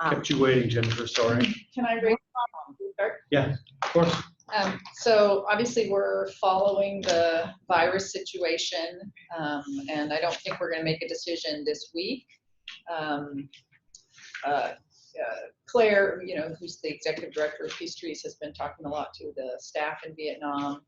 Kept you waiting, Jennifer, sorry. Can I raise a Yeah, of course. So obviously we're following the virus situation, and I don't think we're going to make a decision this week. Claire, who's the executive director of PeaceTrees, has been talking a lot to the staff in Vietnam.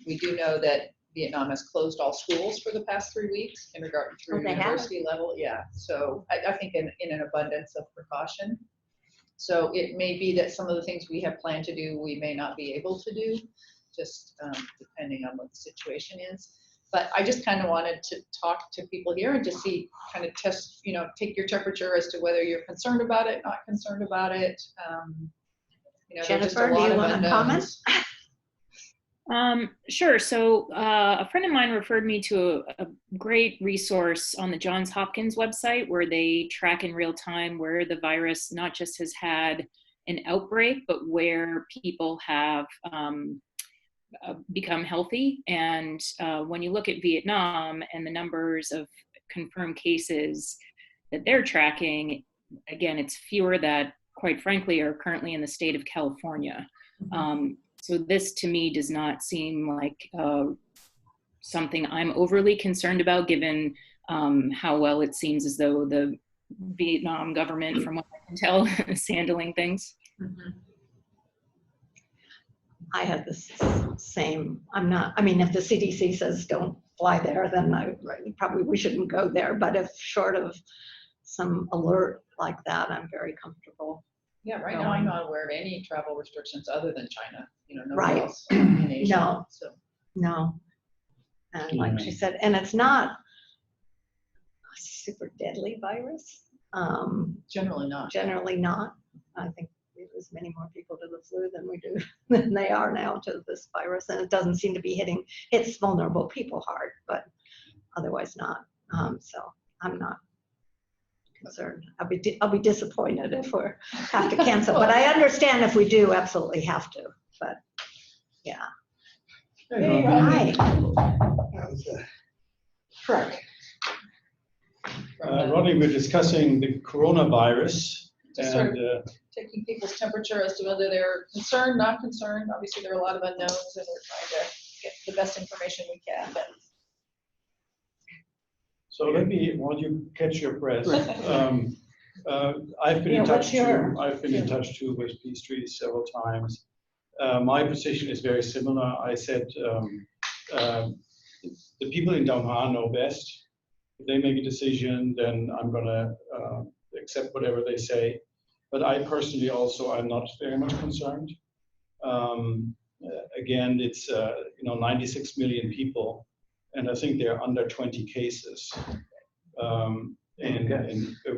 We do know that Vietnam has closed all schools for the past 3 weeks, kindergarten through university level. Yeah, so I think in an abundance of precaution. So it may be that some of the things we have planned to do, we may not be able to do, just depending on what the situation is. But I just kind of wanted to talk to people here and to see, kind of test, take your temperature as to whether you're concerned about it, not concerned about it. Jennifer, do you want to comment? Sure. So a friend of mine referred me to a great resource on the Johns Hopkins website where they track in real time where the virus not just has had an outbreak, but where people have become healthy. And when you look at Vietnam and the numbers of confirmed cases that they're tracking, again, it's fewer that, quite frankly, are currently in the state of California. So this to me does not seem like something I'm overly concerned about, given how well it seems as though the Vietnam government, from what I can tell, is handling things. I had the same, if the CDC says don't fly there, then probably we shouldn't go there. But if short of some alert like that, I'm very comfortable. Yeah, right now I'm not aware of any travel restrictions other than China. Nobody Right. else in Asia. No. So. No. And like she said, and it's not a super deadly virus. Generally not. Generally not. I think there's many more people to the flu than they are now to this virus, and it doesn't seem to be hits vulnerable people hard, but otherwise not. So I'm not concerned. I'll be disappointed if we have to cancel, but I understand if we do absolutely have to. But yeah. Hey, Hi. Correct. Ronnie, we're discussing the coronavirus. Just sort of taking people's temperature as to whether they're concerned, not concerned. Obviously, there are a lot of unknowns, and we're trying to get the best information we can. But so while you catch your breath, I've been in touch too. I've been in touch too with PeaceTrees several times. My position is very similar. I said the people in Dong Ha know best. If they make a decision, then I'm going to accept whatever they say. But I personally also am not very much concerned. Again, it's 96 million people, and I think they're under 20 cases.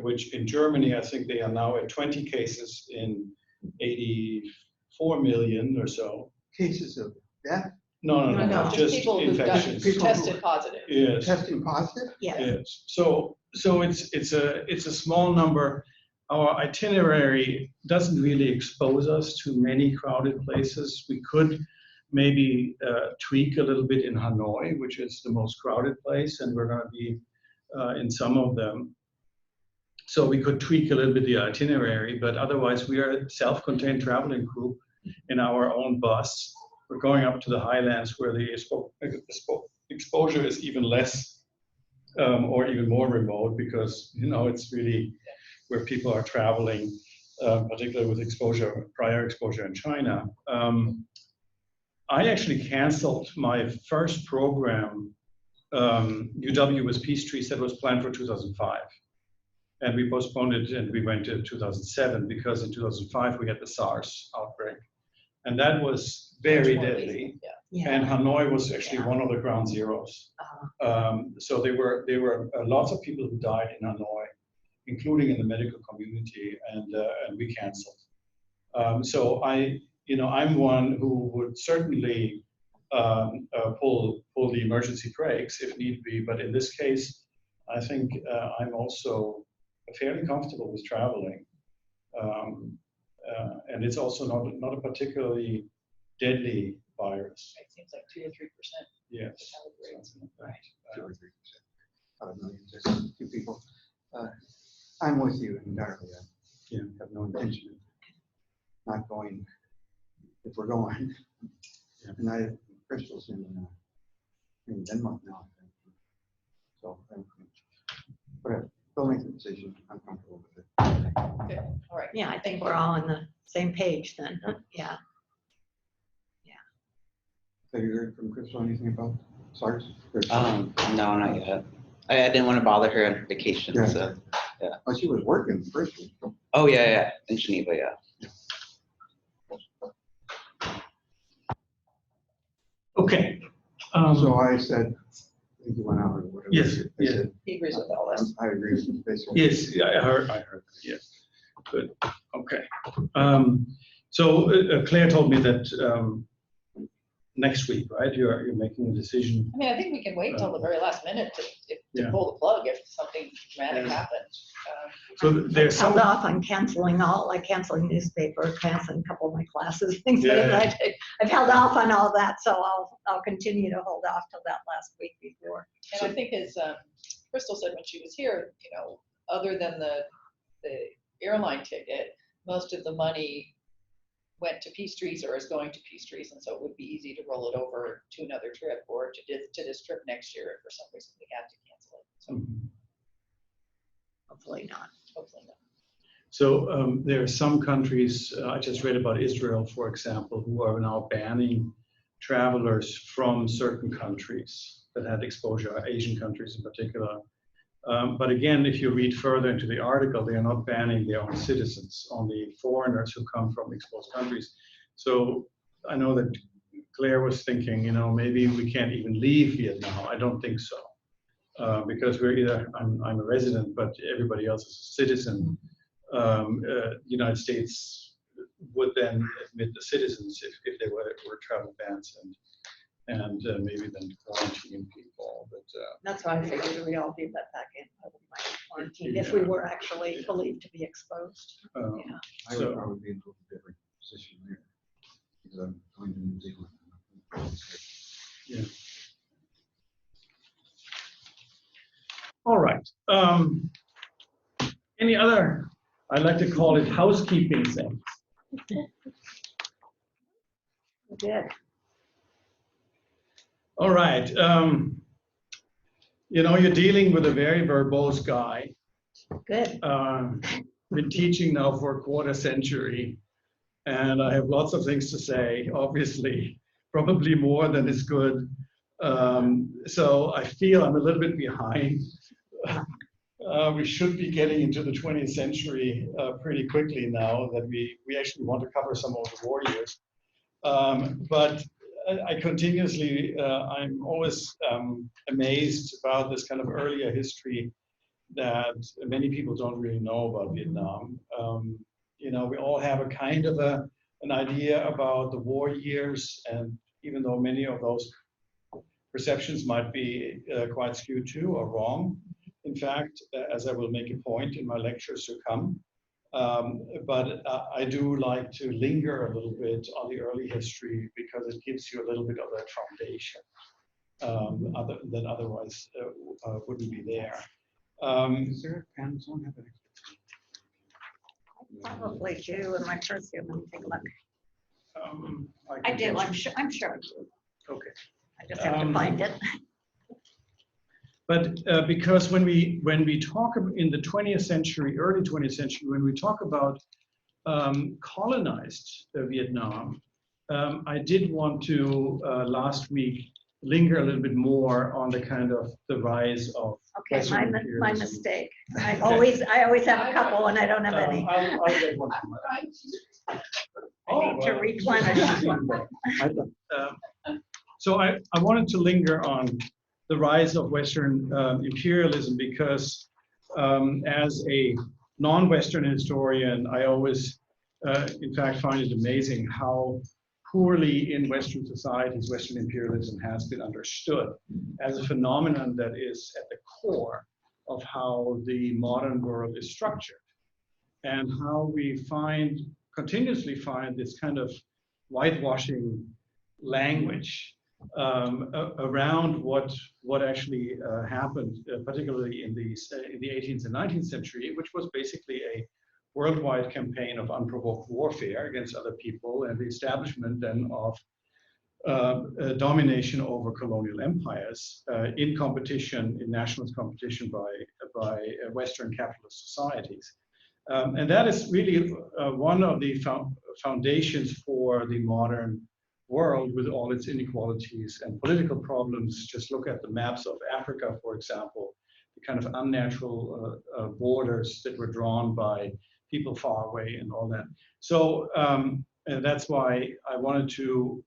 Which in Germany, I think they are now at 20 cases in 84 million or so. Cases of death? No, just people infections. who've tested positive. Yes. Testing positive? Yes. Yes. So it's a small number. Our itinerary doesn't really expose us to many crowded places. We could maybe tweak a little bit in Hanoi, which is the most crowded place, and we're going to be in some of them. So we could tweak a little bit the itinerary, but otherwise we are a self-contained traveling group in our own bus. We're going up to the highlands where the exposure is even less or even more remote, because it's really where people are traveling, particularly with prior exposure in China. I actually canceled my first program, UW with PeaceTrees, that was planned for 2005. And we postponed it and we went to 2007 because in 2005 we had the SARS outbreak. And that was very deadly. Yeah. And Hanoi was actually one of the ground zeros. So there were lots of people who died in Hanoi, including in the medical community, and we canceled. So I'm one who would certainly pull the emergency brakes if need be, but in this case, I think I'm also fairly comfortable with traveling, and it's also not a particularly deadly virus. It seems like 2 or 3%. Yes. Right. 2 or 3% out of millions, just 2 people. I'm with you entirely. Yeah. Have no intention of not going if we're going. Yeah. And Crystal's in Denmark now, I think. So, whatever. They'll make the decision. I'm comfortable with it. Okay, all right. Yeah, I think we're all on the same page then. Yeah. Have you heard from Crystal anything about SARS? No, not yet. I didn't want to bother her on her vacation, Yeah. so. Oh, she was working first. Oh, yeah, in Geneva, yeah. Okay. So I said, I think you went out or whatever. Yes, I yeah. said, He agrees with all this. I agree with you, basically. Yes, yeah, I heard, yes. Good, okay. So Claire told me that next week, right, you're making a decision. I mean, I think we can wait until the very last minute to Yeah. pull the plug if something dramatic Yeah. happens. So there's Held some, off on canceling canceling newspaper, canceling a couple of my classes, things like Yeah. that. I've held off on all that, so I'll continue to hold off till that last week before. And I think as Crystal said when she was here, other than the airline ticket, most of the money went to PeaceTrees or is going to PeaceTrees, and so it would be easy to roll it over to another trip or to this trip next year if for some reason we had to cancel it. So Hopefully not. hopefully not. so there are some countries, I just read about Israel, for example, who are now banning travelers from certain countries that had exposure, Asian countries in particular. But again, if you read further into the article, they are not banning their own citizens, only foreigners who come from exposed countries. So I know that Claire was thinking, maybe we can't even leave Vietnam. I don't think so, because we're either, I'm a resident, but everybody else is a citizen. United States would then admit the citizens if they were travel bans and maybe then quarantine people. But That's why I figured we'd all be let back in, quarantine, if we were actually believed to be exposed. Yeah. I would probably be in a little different position there, because I'm going to New Zealand. yeah. All right. Any other, I like to call it housekeeping things. We did. All right. You're dealing with a very verbose guy. Good. Been teaching now for a quarter century, and I have lots of things to say, obviously, probably more than is good. So I feel I'm a little bit behind. We should be getting into the 20th century pretty quickly now that we actually want to cover some of the war years. But I continuously, I'm always amazed about this kind of earlier history that many people don't really know about Vietnam. We all have a kind of an idea about the war years, and even though many of those perceptions might be quite skewed too or wrong, in fact, as I will make a point in my lectures to come. But I do like to linger a little bit on the early history because it gives you a little bit of that foundation that otherwise wouldn't be there. Is there a Amazon have an Probably do in my curriculum. Let me take a look. I can do, get I'm you- sure, I do. Okay. I just have to find it. But because when we talk in the 20th century, early 20th century, when we talk about colonized Vietnam, I did want to last week linger a little bit more on the kind of the rise of Okay, Western my imperialism. mistake. I always have a couple and I don't have any. I'll get one. I need to replenish. So I wanted to linger on the rise of Western imperialism because as a non-Western historian, I always, in fact, find it amazing how poorly in Western societies Western imperialism has been understood as a phenomenon that is at the core of how the modern world is structured, and how we continuously find this kind of whitewashing language around what actually happened, particularly in the 18th and 19th century, which was basically a worldwide campaign of unprovoked warfare against other people and the establishment then of domination over colonial empires in competition, in nationalist competition by Western capitalist societies. And that is really one of the foundations for the modern world with all its inequalities and political problems. Just look at the maps of Africa, for example, the kind of unnatural borders that were drawn by people far away and all that. So and that's why I wanted to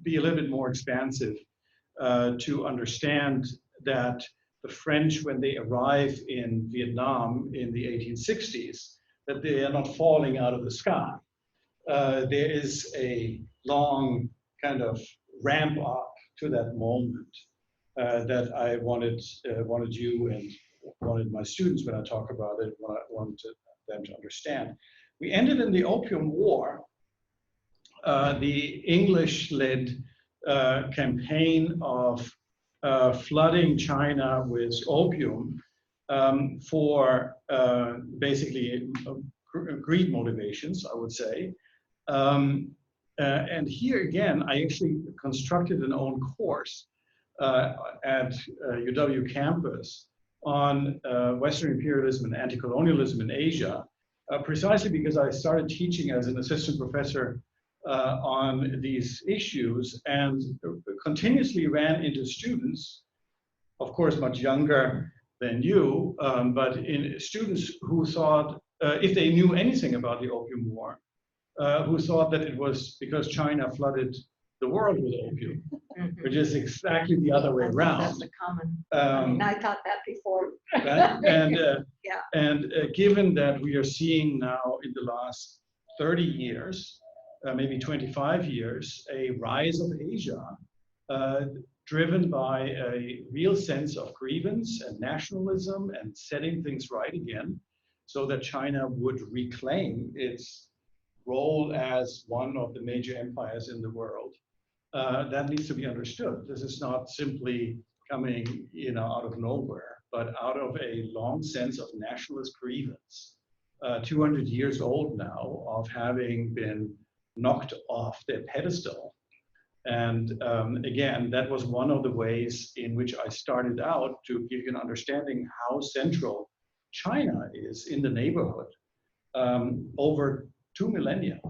be a little bit more expansive to understand that the French, when they arrive in Vietnam in the 1860s, that they are not falling out of the sky. There is a long kind of ramp up to that moment that I wanted you and wanted my students, when I talk about it, wanted them to understand. We ended in the Opium War, the English-led campaign of flooding China with opium for basically greed motivations, I would say. And here again, I actually constructed an own course at UW campus on Western imperialism and anti-colonialism in Asia, precisely because I started teaching as an assistant professor on these issues and continuously ran into students, of course, much younger than you, but in students who thought, if they knew anything about the Opium War, who thought that it was because China flooded the world with opium, which is exactly the other way around. That's a common. I mean, I thought that before. Right? And Yeah. and given that we are seeing now in the last 30 years, maybe 25 years, a rise of Asia, driven by a real sense of grievance and nationalism and setting things right again, so that China would reclaim its role as one of the major empires in the world. That needs to be understood. This is not simply coming, out of nowhere, but out of a long sense of nationalist grievance, 200 years old now, of having been knocked off their pedestal. And again, that was one of the ways in which I started out to give you an understanding how central China is in the neighborhood over 2 millennia.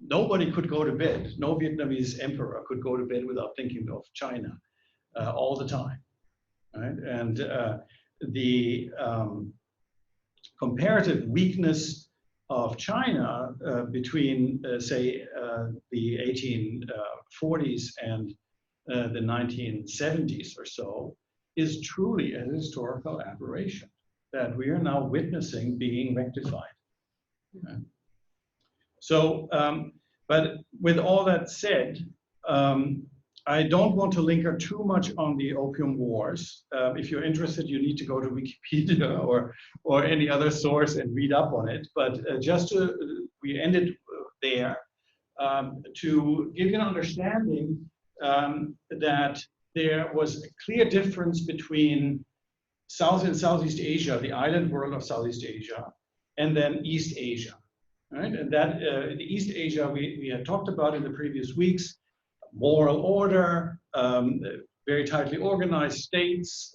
Nobody could go to bed. No Vietnamese emperor could go to bed without thinking of China all the time, right? And the comparative weakness of China between, say, the 1840s and the 1970s or so is truly a historical aberration that we are now witnessing being rectified. Okay. So, but with all that said, I don't want to linger too much on the Opium Wars. If you're interested, you need to go to Wikipedia or any other source and read up on it. But we ended there to give you an understanding that there was a clear difference between South and Southeast Asia, the island world of Southeast Asia, and then East Asia. Right? And that the East Asia we had talked about in the previous weeks, moral order, very tightly organized states,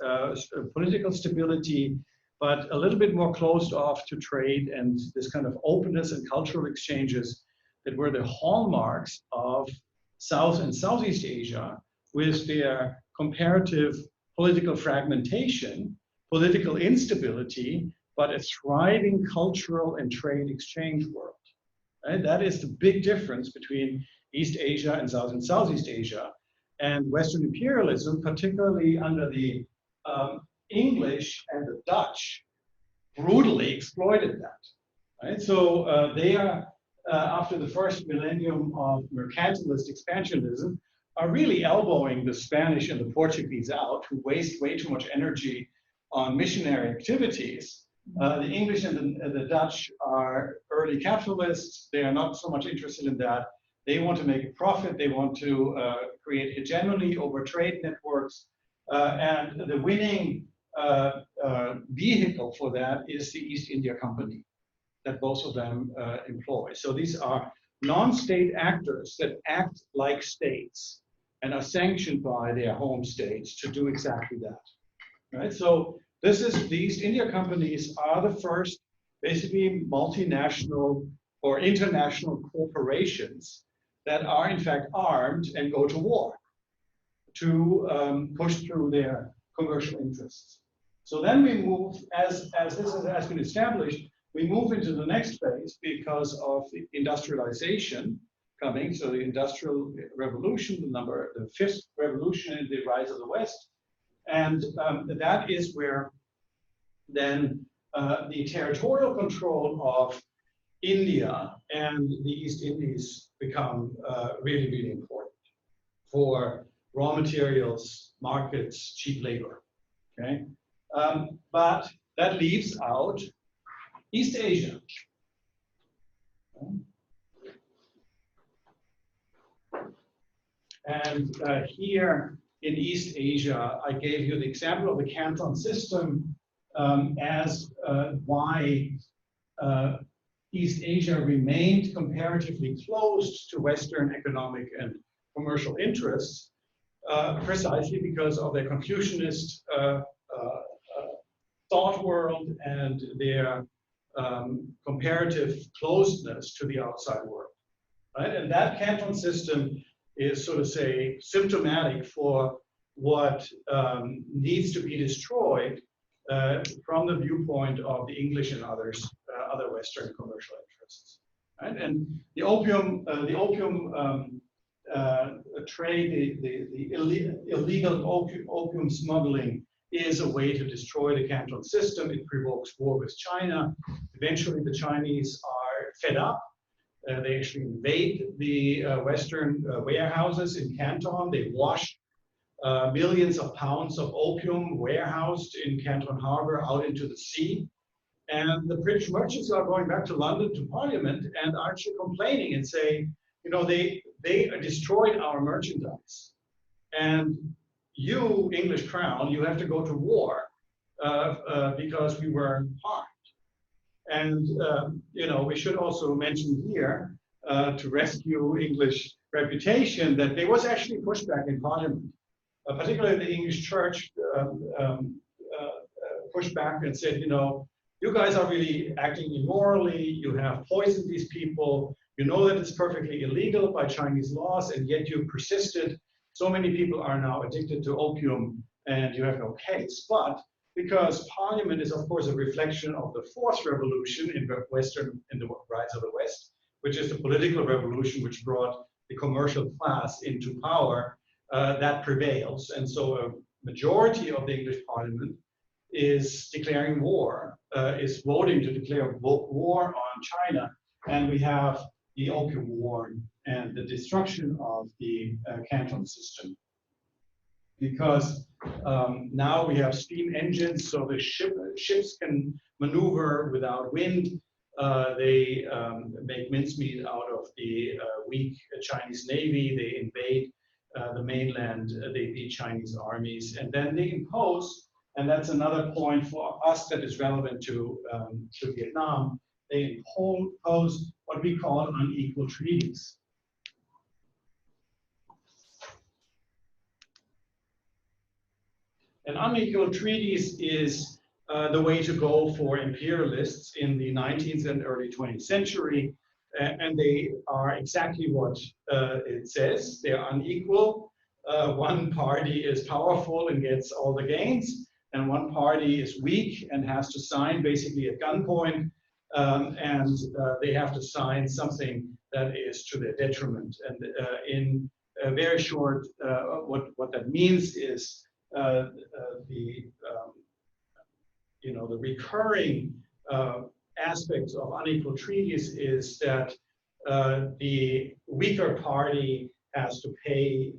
political stability, but a little bit more closed off to trade and this kind of openness and cultural exchanges that were the hallmarks of South and Southeast Asia, with their comparative political fragmentation, political instability, but a thriving cultural and trade exchange world. Right? That is the big difference between East Asia and Southeast Asia. And Western imperialism, particularly under the English and the Dutch, brutally exploited that. Right? So they are, after the first millennium of mercantilist expansionism, are really elbowing the Spanish and the Portuguese out, who waste way too much energy on missionary activities. The English and the Dutch are early capitalists. They are not so much interested in that. They want to make a profit. They want to create hegemony over trade networks. And the winning vehicle for that is the East India Company that both of them employ. So these are non-state actors that act like states and are sanctioned by their home states to do exactly that. Right? So the East India companies are the first basically multinational or international corporations that are in fact armed and go to war to push through their commercial interests. So then we move, as this has been established, we move into the next phase because of the industrialization coming. So the Industrial Revolution, the fifth revolution in the rise of the West. And that is where then the territorial control of India and the East Indies become really, really important for raw materials, markets, cheap labor. Okay, but that leaves out East Asia. And here in East Asia, I gave you the example of the Canton system as why East Asia remained comparatively closed to Western economic and commercial interests, precisely because of their Confucianist thought world and their comparative closeness to the outside world. Right? And that Canton system is, so to say, symptomatic for what needs to be destroyed from the viewpoint of the English and other Western commercial interests. Right? And the opium trade, the illegal opium smuggling is a way to destroy the Canton system. It provokes war with China. Eventually, the Chinese are fed up. They actually invade the Western warehouses in Canton. They wash millions of pounds of opium warehoused in Canton Harbor out into the sea. And the British merchants are going back to London to Parliament and are actually complaining and saying, you know, they destroyed our merchandise. And you, English Crown, you have to go to war because we were harmed. And you know, we should also mention here, to rescue English reputation, that there was actually pushback in Parliament, particularly the English Church pushed back and said, you know, you guys are really acting immorally. You have poisoned these people. You know that it's perfectly illegal by Chinese laws, and yet you persisted. So many people are now addicted to opium, and you have no case. But because Parliament is, of course, a reflection of the fourth revolution in the rise of the West, which is the political revolution which brought the commercial class into power, that prevails. And so a majority of the English Parliament is declaring war, is voting to declare war on China. And we have the Opium War and the destruction of the Canton system. Because now we have steam engines, so the ships can maneuver without wind. They make mincemeat out of the weak Chinese Navy. They invade the mainland. They beat Chinese armies. And then they impose, and that's another point for us that is relevant to Vietnam, they impose what we call unequal treaties. And unequal treaties is the way to go for imperialists in the 19th and early 20th century. And they are exactly what it says. They're unequal. One party is powerful and gets all the gains, and one party is weak and has to sign basically at gunpoint. And they have to sign something that is to their detriment. And in a very short, what that means is the recurring aspects of unequal treaties is that the weaker party has to pay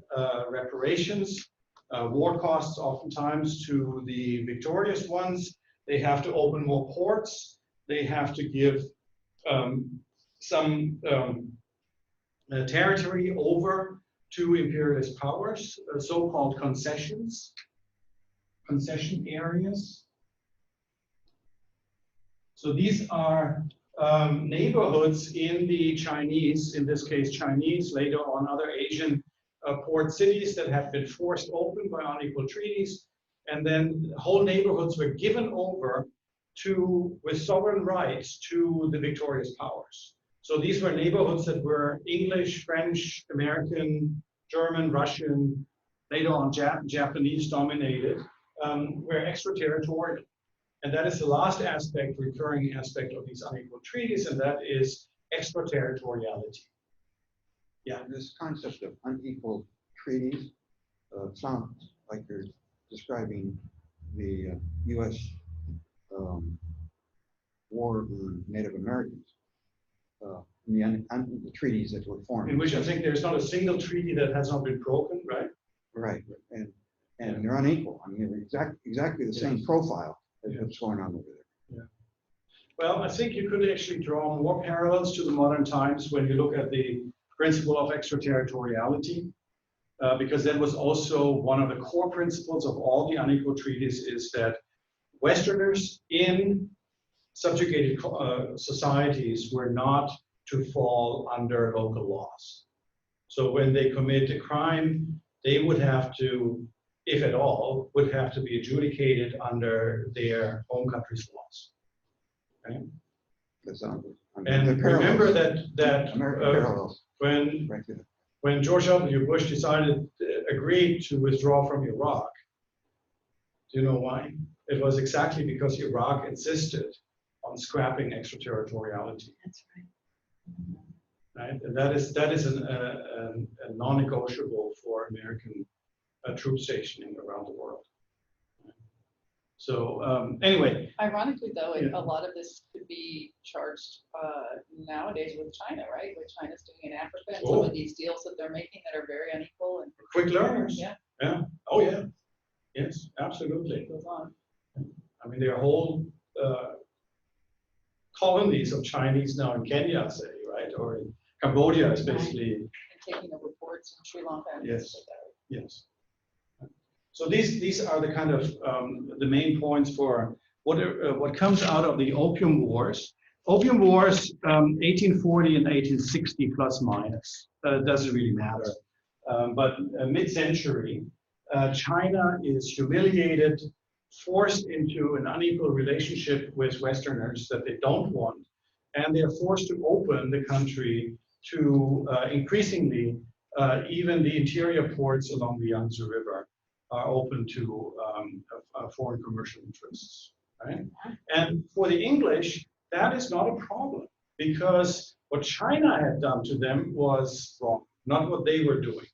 reparations, war costs oftentimes to the victorious ones. They have to open more ports. They have to give some territory over to imperialist powers, so-called concessions. concession areas. So these are neighborhoods in the Chinese, in this case Chinese, later on other Asian port cities that have been forced open by unequal treaties. And then whole neighborhoods were given over to, with sovereign rights, to the victorious powers. So these were neighborhoods that were English, French, American, German, Russian, later on Japanese dominated, were extraterritorial. And that is the last aspect, recurring aspect of these unequal treaties, and that is extraterritoriality. Yeah. This concept of unequal treaties sounds like you're describing the U.S. War on Native Americans, the treaties that were formed. In which I think there's not a single treaty that has not been broken, right? Right, and they're unequal. I mean, exactly the same profile as what's going on over there. Yeah. Well, I think you could actually draw more parallels to the modern times when you look at the principle of extraterritoriality, because that was also one of the core principles of all the unequal treaties, is that Westerners in subjugated societies were not to fall under local laws. So when they commit a crime, they would have to, if at all, would have to be adjudicated under their home country's laws. Okay? And remember that American parallels. When George W. Bush agreed to withdraw from Iraq, do you know why? It was exactly because Iraq insisted on scrapping extraterritoriality. That's right. Right? And that is a non-negotiable for American troop stationing around the world. So anyway. Ironically, though, Yeah. a lot of this could be charged nowadays with China, right? What China's doing in Africa and some of these deals that they're making that are very unequal and Quick learners. Yeah. Yeah. Oh yeah. Yes, absolutely. it goes on. I mean, there are whole colonies of Chinese now in Kenya, say, right, or in Cambodia, especially. And taking over ports in Sri Lanka and Yes. things like that. Yes. So these are the kind of the main points for what comes out of the Opium Wars. Opium Wars, 1840 and 1860 plus minus. Doesn't really matter. But mid-century, China is humiliated, forced into an unequal relationship with Westerners that they don't want, and they're forced to open the country to increasingly even the interior ports along the Yangtze River are open to foreign commercial interests, right? And for the English, that is not a problem, because what China had done to them was wrong, not what they were doing.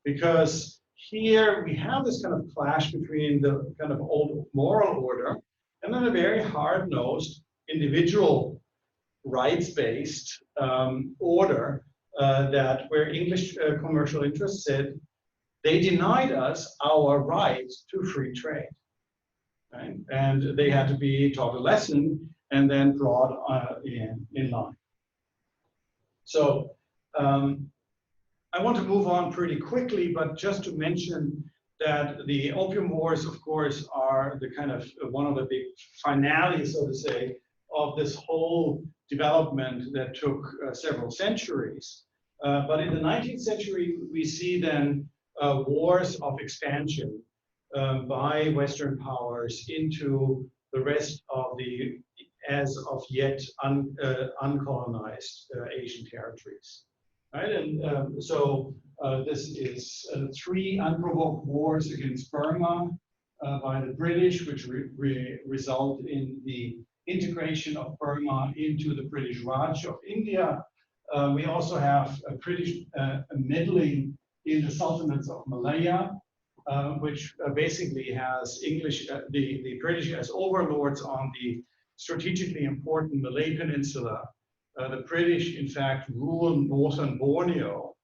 Because here we have this kind of clash between the kind of old moral order and then a very hard-nosed individual rights-based order that where English commercial interests said, they denied us our right to free trade, right? And they had to be taught a lesson and then brought in line. So I want to move on pretty quickly, but just to mention that the Opium Wars, of course, are the kind of one of the big finale, so to say, of this whole development that took several centuries. But in the 19th century, we see then wars of expansion by Western powers into the rest of the as of yet uncolonized Asian territories. Right? And so this is 3 unprovoked wars against Burma by the British, which result in the integration of Burma into the British Raj of India. We also have a British meddling in the Sultanates of Malaya, which basically has the British as overlords on the strategically important Malay Peninsula. The British, in fact, rule northern Borneo,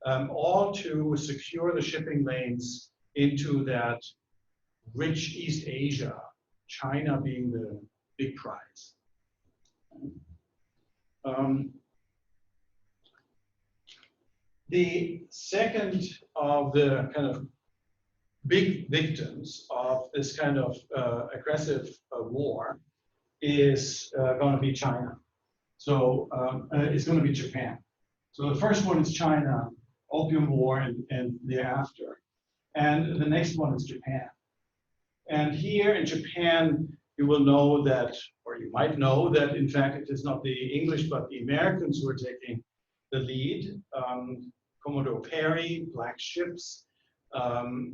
all to secure the shipping lanes into that rich East Asia, China being the big prize. The second of the kind of big victims of this kind of aggressive war is going to be China. So it's going to be Japan. So the first one is China, Opium War, and thereafter. And the next one is Japan. And here in Japan, you will know that, or you might know that, in fact, it is not the English, but the Americans who are taking the lead. Commodore Perry, black ships.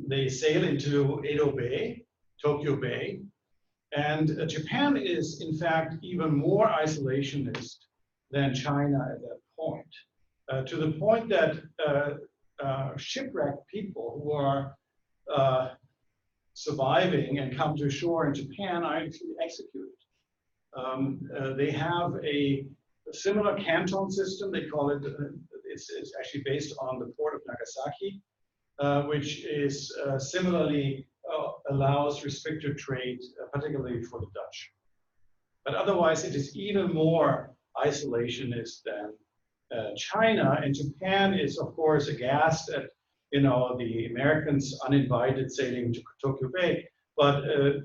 They sail into Edo Bay, Tokyo Bay. And Japan is, in fact, even more isolationist than China at that point, to the point that shipwrecked people who are surviving and come to shore in Japan are actually executed. They have a similar canton system. They call it, it's actually based on the port of Nagasaki, which is similarly allows restricted trade, particularly for the Dutch. But otherwise, it is even more isolationist than China. And Japan is, of course, aghast at the Americans uninvited sailing to Tokyo Bay, but a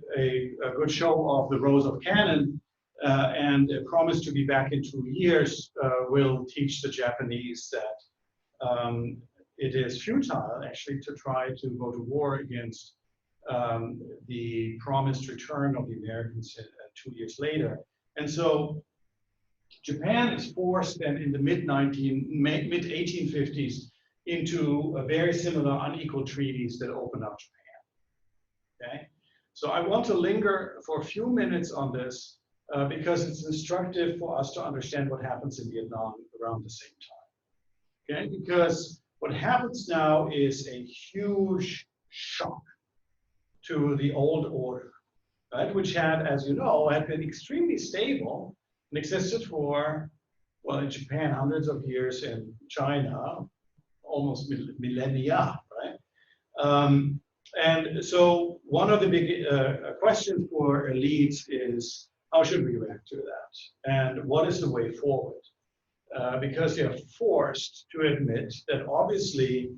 good show of the rows of cannon and a promise to be back in 2 years will teach the Japanese that it is futile, actually, to try to go to war against the promised return of the Americans 2 years later. And so Japan is forced then in the mid-1850s into a very similar unequal treaties that open up Japan. Okay, so I want to linger for a few minutes on this because it's instructive for us to understand what happens in Vietnam around the same time. Okay, because what happens now is a huge shock to the old order, right? Which had, as you know, had been extremely stable and existed for, well, in Japan, hundreds of years, in China, almost millennia, right? And so one of the big questions for elites is, how should we react to that? And what is the way forward? Because they are forced to admit that obviously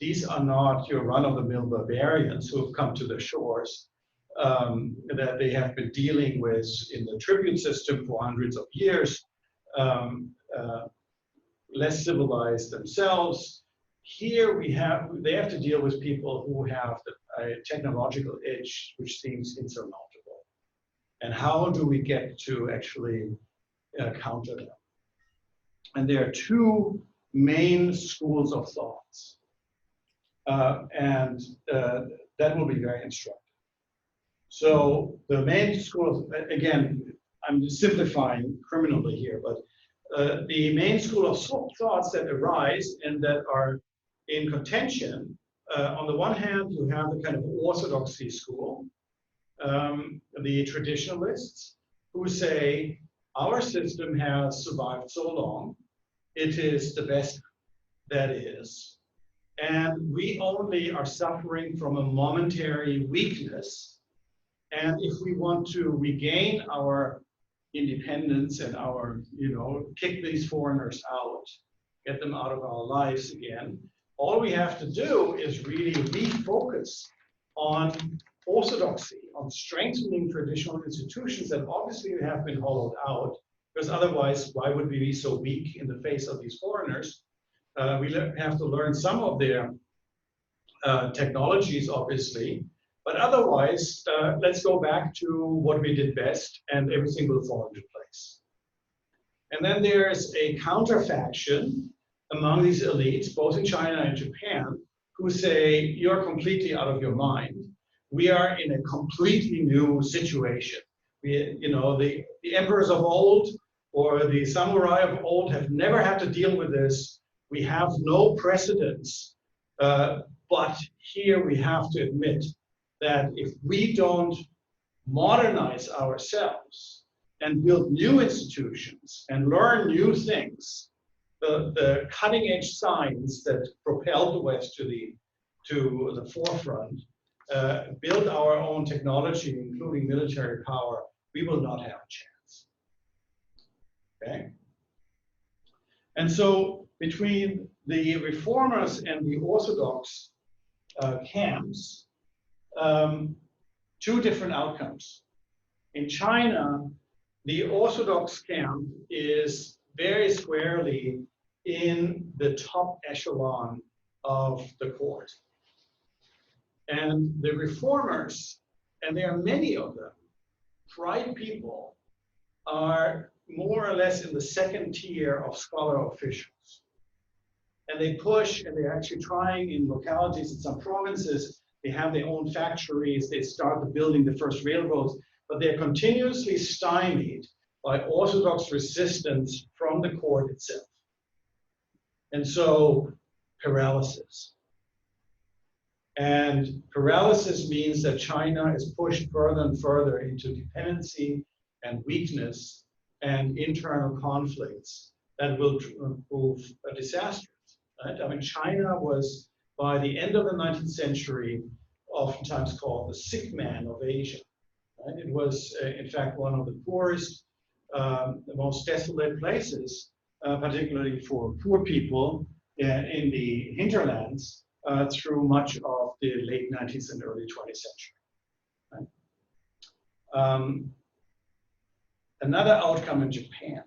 these are not your run-of-the-mill barbarians who have come to the shores that they have been dealing with in the tribute system for hundreds of years, less civilized themselves. Here they have to deal with people who have a technological edge which seems insurmountable. And how do we get to actually counter them? And there are two main schools of thoughts. And that will be very instructive. So the main school, again, I'm simplifying criminally here, but the main school of thoughts that arise and that are in contention, on the one hand, you have the kind of orthodoxy school, the traditionalists, who say, our system has survived so long, it is the best that is, and we only are suffering from a momentary weakness, and if we want to regain our independence and our, kick these foreigners out, get them out of our lives again, all we have to do is really refocus on orthodoxy, on strengthening traditional institutions that obviously have been hollowed out, because otherwise, why would we be so weak in the face of these foreigners? We have to learn some of their technologies, obviously, but otherwise, let's go back to what we did best and everything will fall into place. And then there's a counterfaction among these elites, both in China and Japan, who say, you're completely out of your mind. We are in a completely new situation. The emperors of old or the samurai of old have never had to deal with this. We have no precedents. But here we have to admit that if we don't modernize ourselves and build new institutions and learn new things, the cutting edge science that propelled the West to the forefront, build our own technology, including military power, we will not have a chance. Okay? And so between the reformers and the orthodox camps, two different outcomes. In China, the Orthodox camp is very squarely in the top echelon of the court. And the reformers, and there are many of them, bright people, are more or less in the second tier of scholar officials. And they push, and they're actually trying in localities in some provinces, they have their own factories, they start building the first railroads, but they're continuously stymied by Orthodox resistance from the court itself. And so, paralysis. And paralysis means that China is pushed further and further into dependency and weakness and internal conflicts that will prove disastrous. Right? I mean, China was, by the end of the 19th century, oftentimes called the sick man of Asia. Right? It was, in fact, one of the poorest, the most desolate places, particularly for poor people in the hinterlands through much of the late 19th and early 20th century. Right? Another outcome in Japan.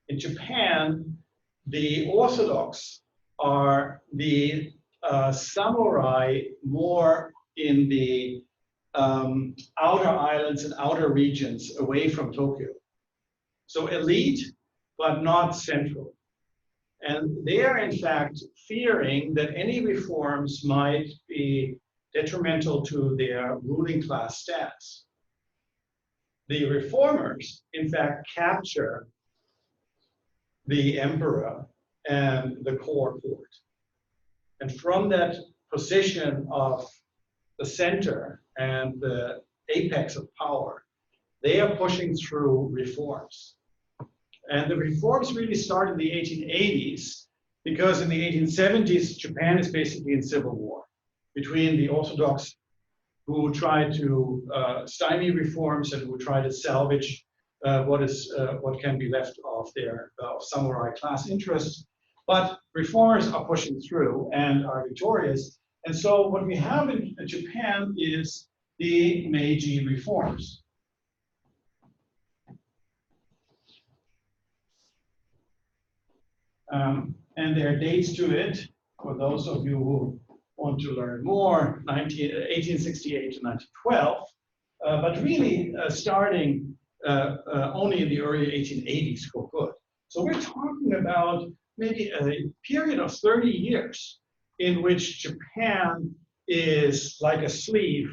In Japan, the Orthodox are the samurai more in the outer islands and outer regions away from Tokyo. So elite, but not central. And they are in fact fearing that any reforms might be detrimental to their ruling class status. The reformers, in fact, capture the emperor and the core court. And from that position of the center and the apex of power, they are pushing through reforms. And the reforms really start in the 1880s, because in the 1870s, Japan is basically in civil war between the Orthodox, who try to stymie reforms and who try to salvage what can be left of their samurai class interests. But reformers are pushing through and are victorious. And so what we have in Japan is the Meiji reforms. And there are dates to it for those of you who want to learn more, 1868 to 1912, but really starting only in the early 1880s for good. So we're talking about maybe a period of 30 years in which Japan is like a sleeve,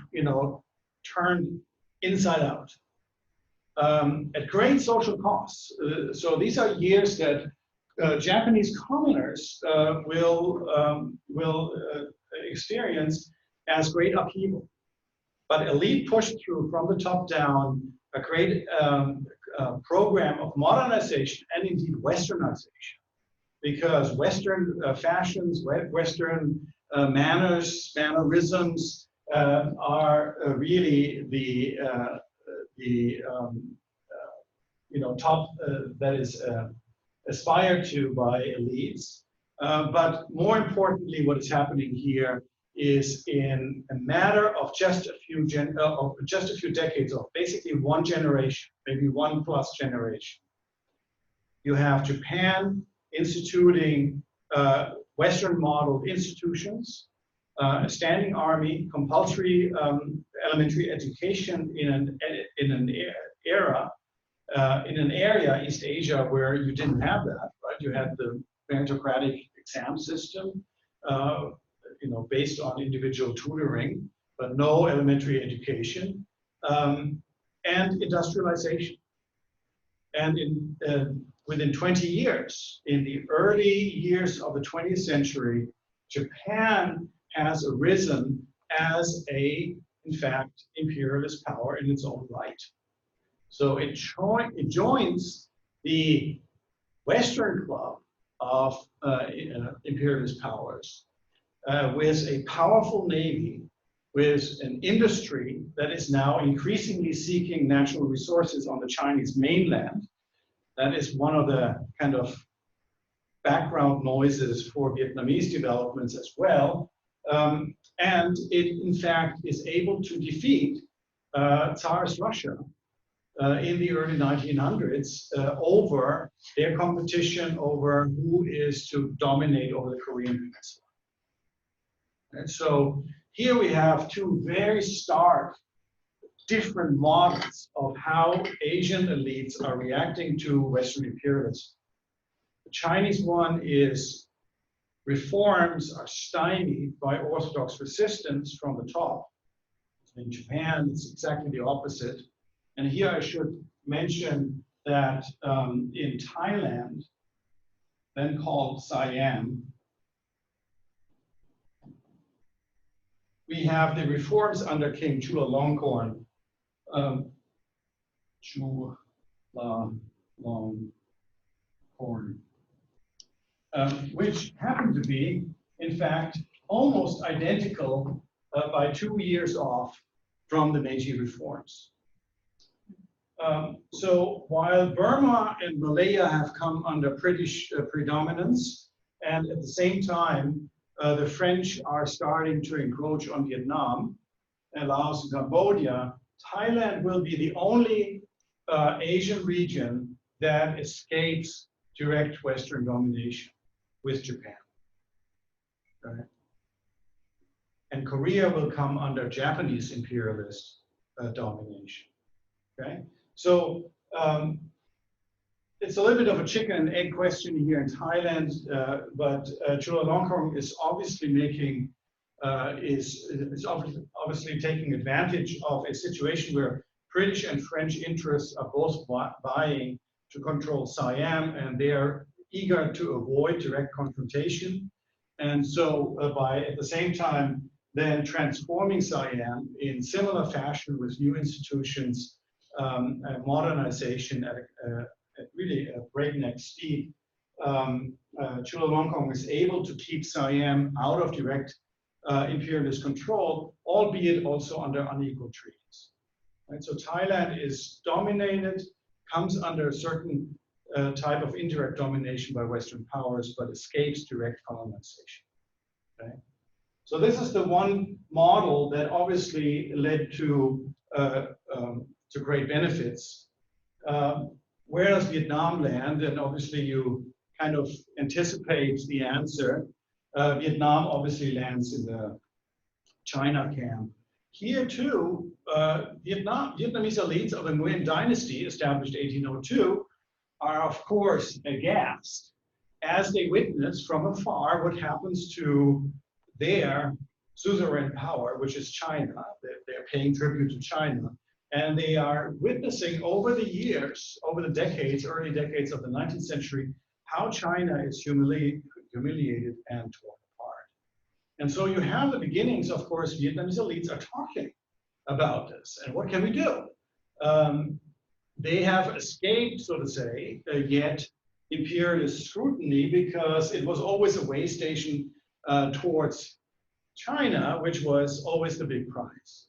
turned inside out, at great social costs. So these are years that Japanese commoners will experience as great upheaval. But elite pushed through from the top down a great program of modernization and indeed westernization, because Western fashions, Western manners, mannerisms are really the top that is aspired to by elites. But more importantly, what is happening here is in a matter of just a few decades, of basically one generation, maybe 1+ generation, you have Japan instituting Western modeled institutions, a standing army, compulsory elementary education in an area, East Asia, where you didn't have that, right? You had the meritocratic exam system, based on individual tutoring, but no elementary education, and industrialization. And within 20 years, in the early years of the 20th century, Japan has arisen as in fact, imperialist power in its own right. So it joins the Western club of imperialist powers with a powerful navy, with an industry that is now increasingly seeking natural resources on the Chinese mainland. That is one of the kind of background noises for Vietnamese developments as well. And it, in fact, is able to defeat Tsarist Russia in the early 1900s over their competition over who is to dominate over the Korean Peninsula. And so here we have two very stark, different models of how Asian elites are reacting to Western imperialism. The Chinese one is reforms are stymied by orthodox resistance from the top. In Japan, it's exactly the opposite. And here I should mention that in Thailand, then called Siam, we have the reforms under King Chulalongkorn. Chulalongkorn, which happened to be, in fact, almost identical by 2 years off from the Meiji reforms. So while Burma and Malaya have come under British predominance, and at the same time, the French are starting to encroach on Vietnam and Laos and Cambodia, Thailand will be the only Asian region that escapes direct Western domination with Japan. Okay. And Korea will come under Japanese imperialist domination. Okay, so it's a little bit of a chicken and egg question here in Thailand, but Chulalongkorn is obviously making is obviously taking advantage of a situation where British and French interests are both vying to control Siam, and they are eager to avoid direct confrontation. And so by at the same time then transforming Siam in similar fashion with new institutions, modernization at really a breakneck speed, Chulalongkorn is able to keep Siam out of direct imperialist control, albeit also under unequal treaties. Right? So Thailand is dominated, comes under a certain type of indirect domination by Western powers, but escapes direct colonization. Okay? So this is the one model that obviously led to great benefits. Where does Vietnam land? And obviously you kind of anticipate the answer. Vietnam obviously lands in the China camp. Here too, Vietnamese elites of the Nguyen dynasty, established 1802, are of course aghast as they witness from afar what happens to their suzerain power, which is China. They're paying tribute to China. And they are witnessing over the years, over the decades, early decades of the 19th century, how China is humiliated and torn apart. And so you have the beginnings, of course, Vietnamese elites are talking about this. And what can we do? They have escaped, so to say, yet imperialist scrutiny because it was always a way station towards China, which was always the big prize.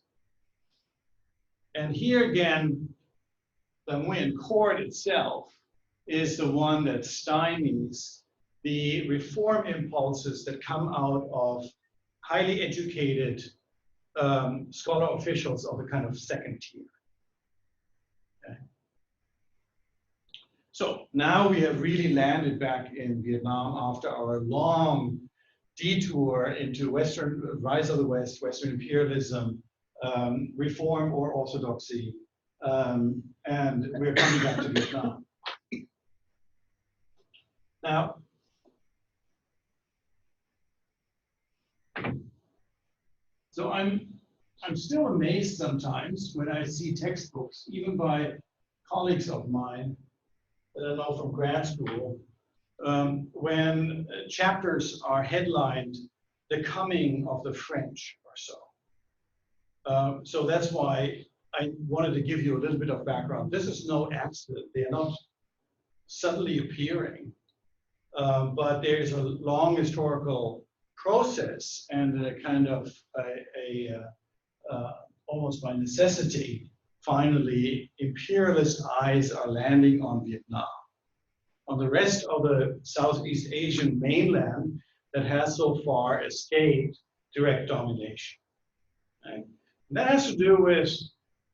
And here again, the Nguyen court itself is the one that stymies the reform impulses that come out of highly educated scholar officials of the kind of second tier. Okay. So now we have really landed back in Vietnam after our long detour into Western, rise of the West, Western imperialism, reform or orthodoxy, and we're coming back to Vietnam. Now, so I'm still amazed sometimes when I see textbooks, even by colleagues of mine that I know from grad school, when chapters are headlined, "The Coming of the French" or so. So that's why I wanted to give you a little bit of background. This is no accident. They are not suddenly appearing, but there's a long historical process and a kind of almost by necessity, finally, imperialist eyes are landing on Vietnam. On the rest of the Southeast Asian mainland that has so far escaped direct domination. Right? And that has to do with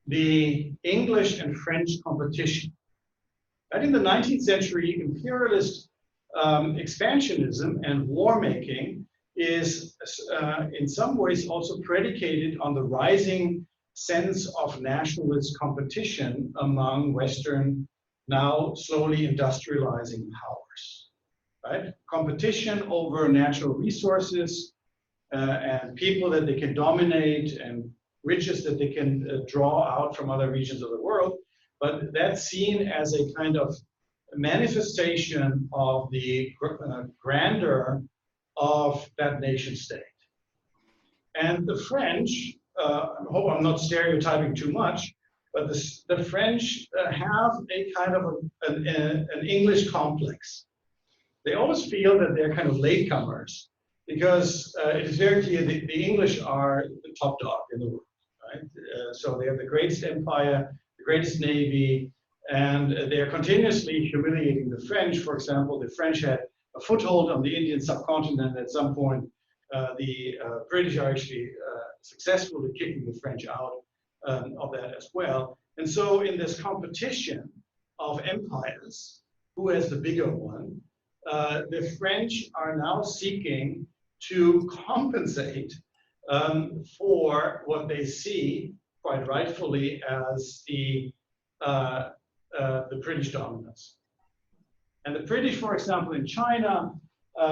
the English and French competition. Right? In the 19th century, imperialist expansionism and war making is in some ways also predicated on the rising sense of nationalist competition among Western, now slowly industrializing powers. Right? Competition over natural resources and people that they can dominate and riches that they can draw out from other regions of the world. But that's seen as a kind of manifestation of the grandeur of that nation state. And the French, I hope I'm not stereotyping too much, but the French have a kind of an English complex. They always feel that they're kind of latecomers because it is very clear that the English are the top dog in the world. Right? So they have the greatest empire, the greatest navy, and they are continuously humiliating the French. For example, the French had a foothold on the Indian subcontinent at some point. The British are actually successful at kicking the French out of that as well. And so in this competition of empires, who has the bigger one, the French are now seeking to compensate for what they see, quite rightfully, as the British dominance. And the British, for example, in China,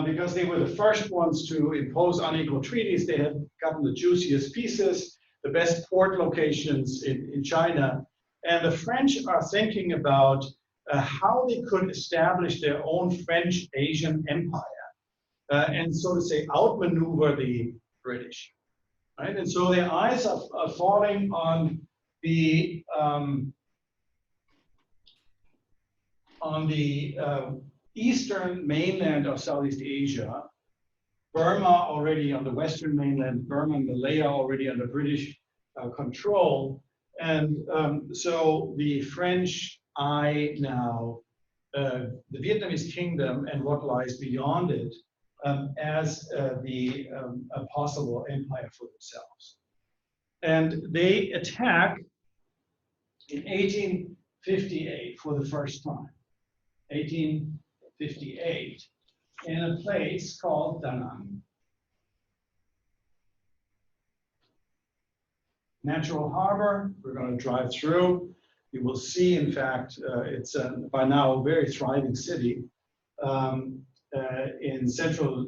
because they were the first ones to impose unequal treaties, they had gotten the juiciest pieces, the best port locations in China. And the French are thinking about how they could establish their own French Asian empire and, so to say, outmaneuver the British. Right? And so their eyes are falling on the eastern mainland of Southeast Asia, Burma already on the western mainland, Burma and Malaya already under British control. And so the French eye now the Vietnamese kingdom and what lies beyond it as a possible empire for themselves. And they attack in 1858 for the first time. 1858 in a place called Da Nang. Natural harbor, we're going to drive through. You will see, in fact, it's by now a very thriving city in central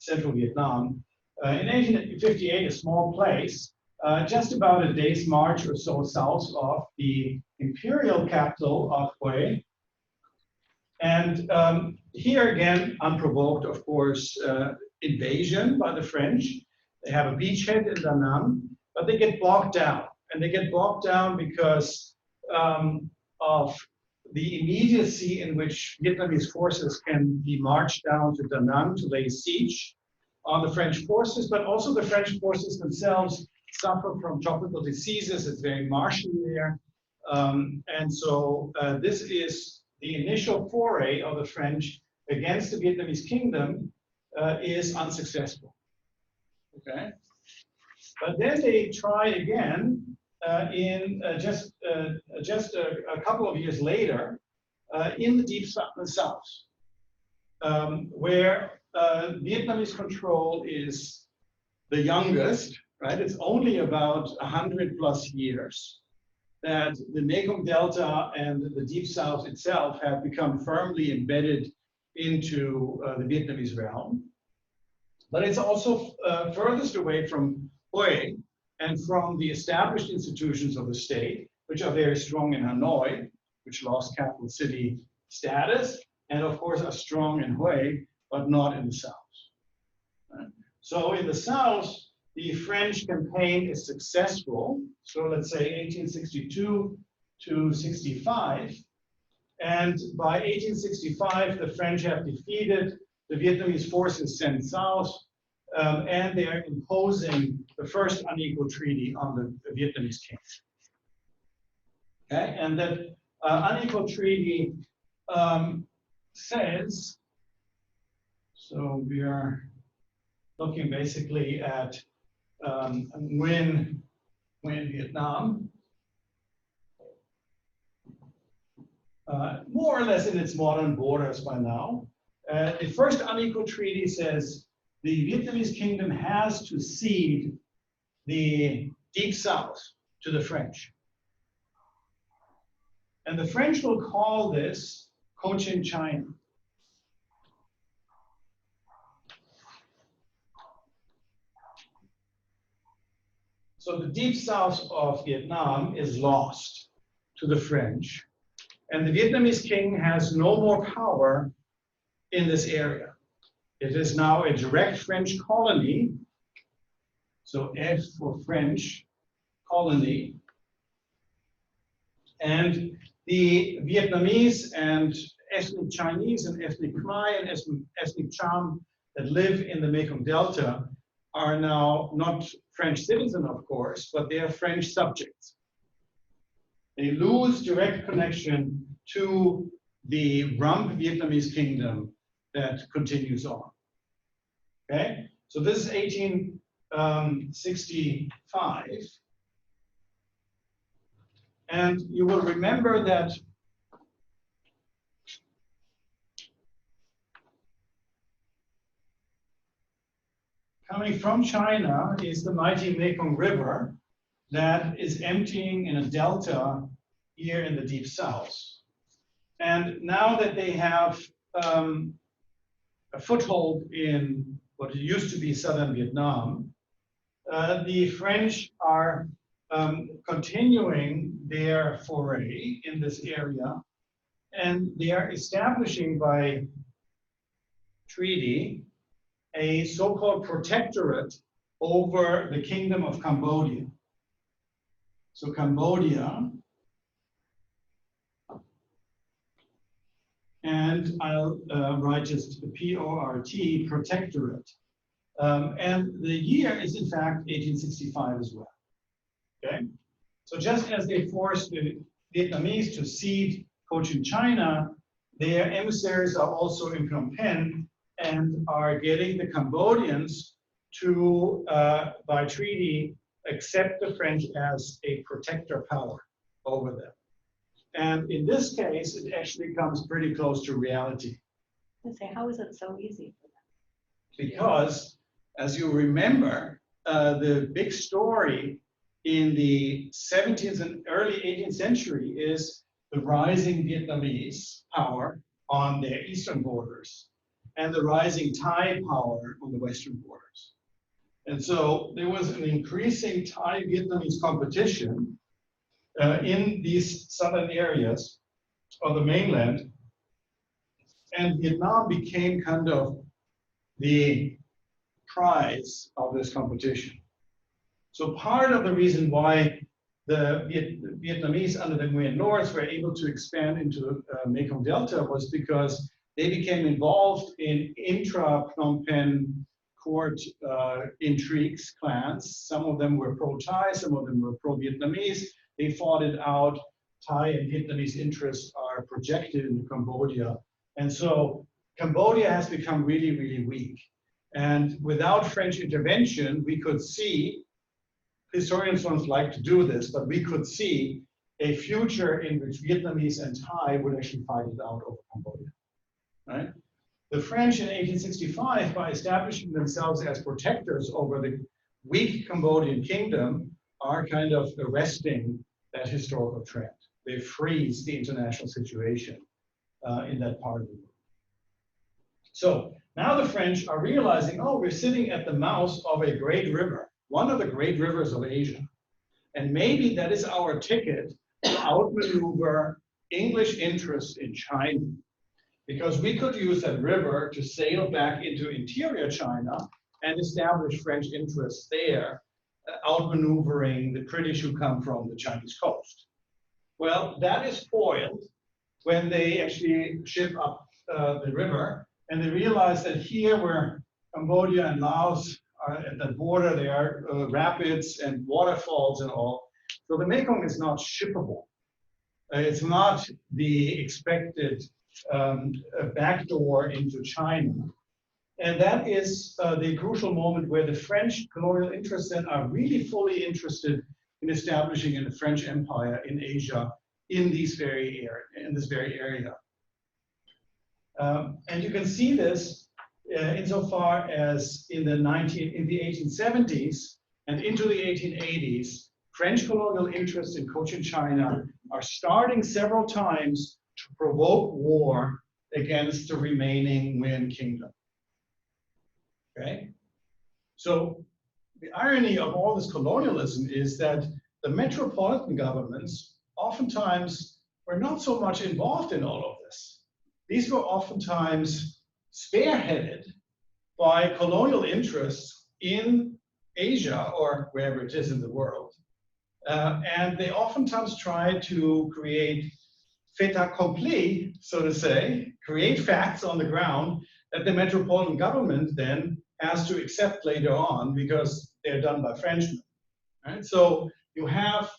Vietnam. In 1858, a small place, just about a day's march or so south of the imperial capital of Hue. And here again, unprovoked, of course, invasion by the French. They have a beachhead in Da Nang, but they get bogged down. And they get bogged down because of the immediacy in which Vietnamese forces can be marched down to Da Nang to lay siege on the French forces, but also the French forces themselves suffer from tropical diseases. It's very marshy there. And so this is the initial foray of the French against the Vietnamese kingdom is unsuccessful. Okay, but then they try again in just a couple of years later in the deep south, where Vietnamese control is the youngest. Right, it's only about 100+ years that the Mekong Delta and the Deep South itself have become firmly embedded into the Vietnamese realm. But it's also furthest away from Hue and from the established institutions of the state, which are very strong in Hanoi, which lost capital city status, and of course are strong in Hue, but not in the south. Right? So in the south, the French campaign is successful, so let's say 1862 to 65, and by 1865 the French have defeated the Vietnamese forces sent south, and they are imposing the first unequal treaty on the Vietnamese king. Okay, and that unequal treaty says, so we are looking basically at Nguyen, Vietnam, more or less in its modern borders by now. The first unequal treaty says the Vietnamese kingdom has to cede the Deep South to the French. And the French will call this Cochin China. So the Deep South of Vietnam is lost to the French. And the Vietnamese king has no more power in this area. It is now a direct French colony. So F for French colony. And the Vietnamese and ethnic Chinese and ethnic Khmer and ethnic Cham that live in the Mekong Delta are now not French citizens, of course, but they are French subjects. They lose direct connection to the rump Vietnamese kingdom that continues on. Okay, so this is 1865. And you will remember that coming from China is the mighty Mekong River that is emptying in a delta here in the Deep South. And now that they have a foothold in what used to be southern Vietnam, the French are continuing their foray in this area, and they are establishing by treaty a so-called protectorate over the kingdom of Cambodia. So Cambodia, and I'll write just P-O-R-T, protectorate. And the year is in fact 1865 as well. Okay, so just as they forced the Vietnamese to cede Cochin China, their emissaries are also in Phnom Penh and are getting the Cambodians to, by treaty, accept the French as a protector power over them. And in this case, it actually comes pretty close to reality. I say, how is it so easy for them? Because, as you remember, the big story in the 17th and early 18th century is the rising Vietnamese power on their eastern borders and the rising Thai power on the western borders. And so there was an increasing Thai-Vietnamese competition in these southern areas of the mainland. And Vietnam became kind of the prize of this competition. So part of the reason why the Vietnamese under the Nguyen North were able to expand into the Mekong Delta was because they became involved in intra-Phnom Penh court intrigues, clans. Some of them were pro-Thai, some of them were pro-Vietnamese. They fought it out. Thai and Vietnamese interests are projected in Cambodia. And so Cambodia has become really, really weak. And without French intervention, we could see, historians don't like to do this, but we could see a future in which Vietnamese and Thai would actually fight it out over Cambodia, right? The French in 1865, by establishing themselves as protectors over the weak Cambodian kingdom, are kind of arresting that historical trend. They freeze the international situation in that part of the world. So now the French are realizing, oh, we're sitting at the mouth of a great river, one of the great rivers of Asia. And maybe that is our ticket to outmaneuver English interests in China. Because we could use that river to sail back into interior China and establish French interests there, outmaneuvering the British who come from the Chinese coast. Well, that is foiled when they actually ship up the river, and they realize that here where Cambodia and Laos are at the border, there are rapids and waterfalls and all. So the Mekong is not shippable. It's not the expected backdoor into China. And that is the crucial moment where the French colonial interests then are really fully interested in establishing a French empire in Asia in this very area. And you can see this insofar as in the 1870s and into the 1880s, French colonial interests in Cochin China are starting several times to provoke war against the remaining Nguyen kingdom. Okay? So the irony of all this colonialism is that the metropolitan governments oftentimes were not so much involved in all of this. These were oftentimes spearheaded by colonial interests in Asia or wherever it is in the world. And they oftentimes try to create fait accompli, so to say, create facts on the ground that the metropolitan government then has to accept later on because they're done by Frenchmen. Right? So you have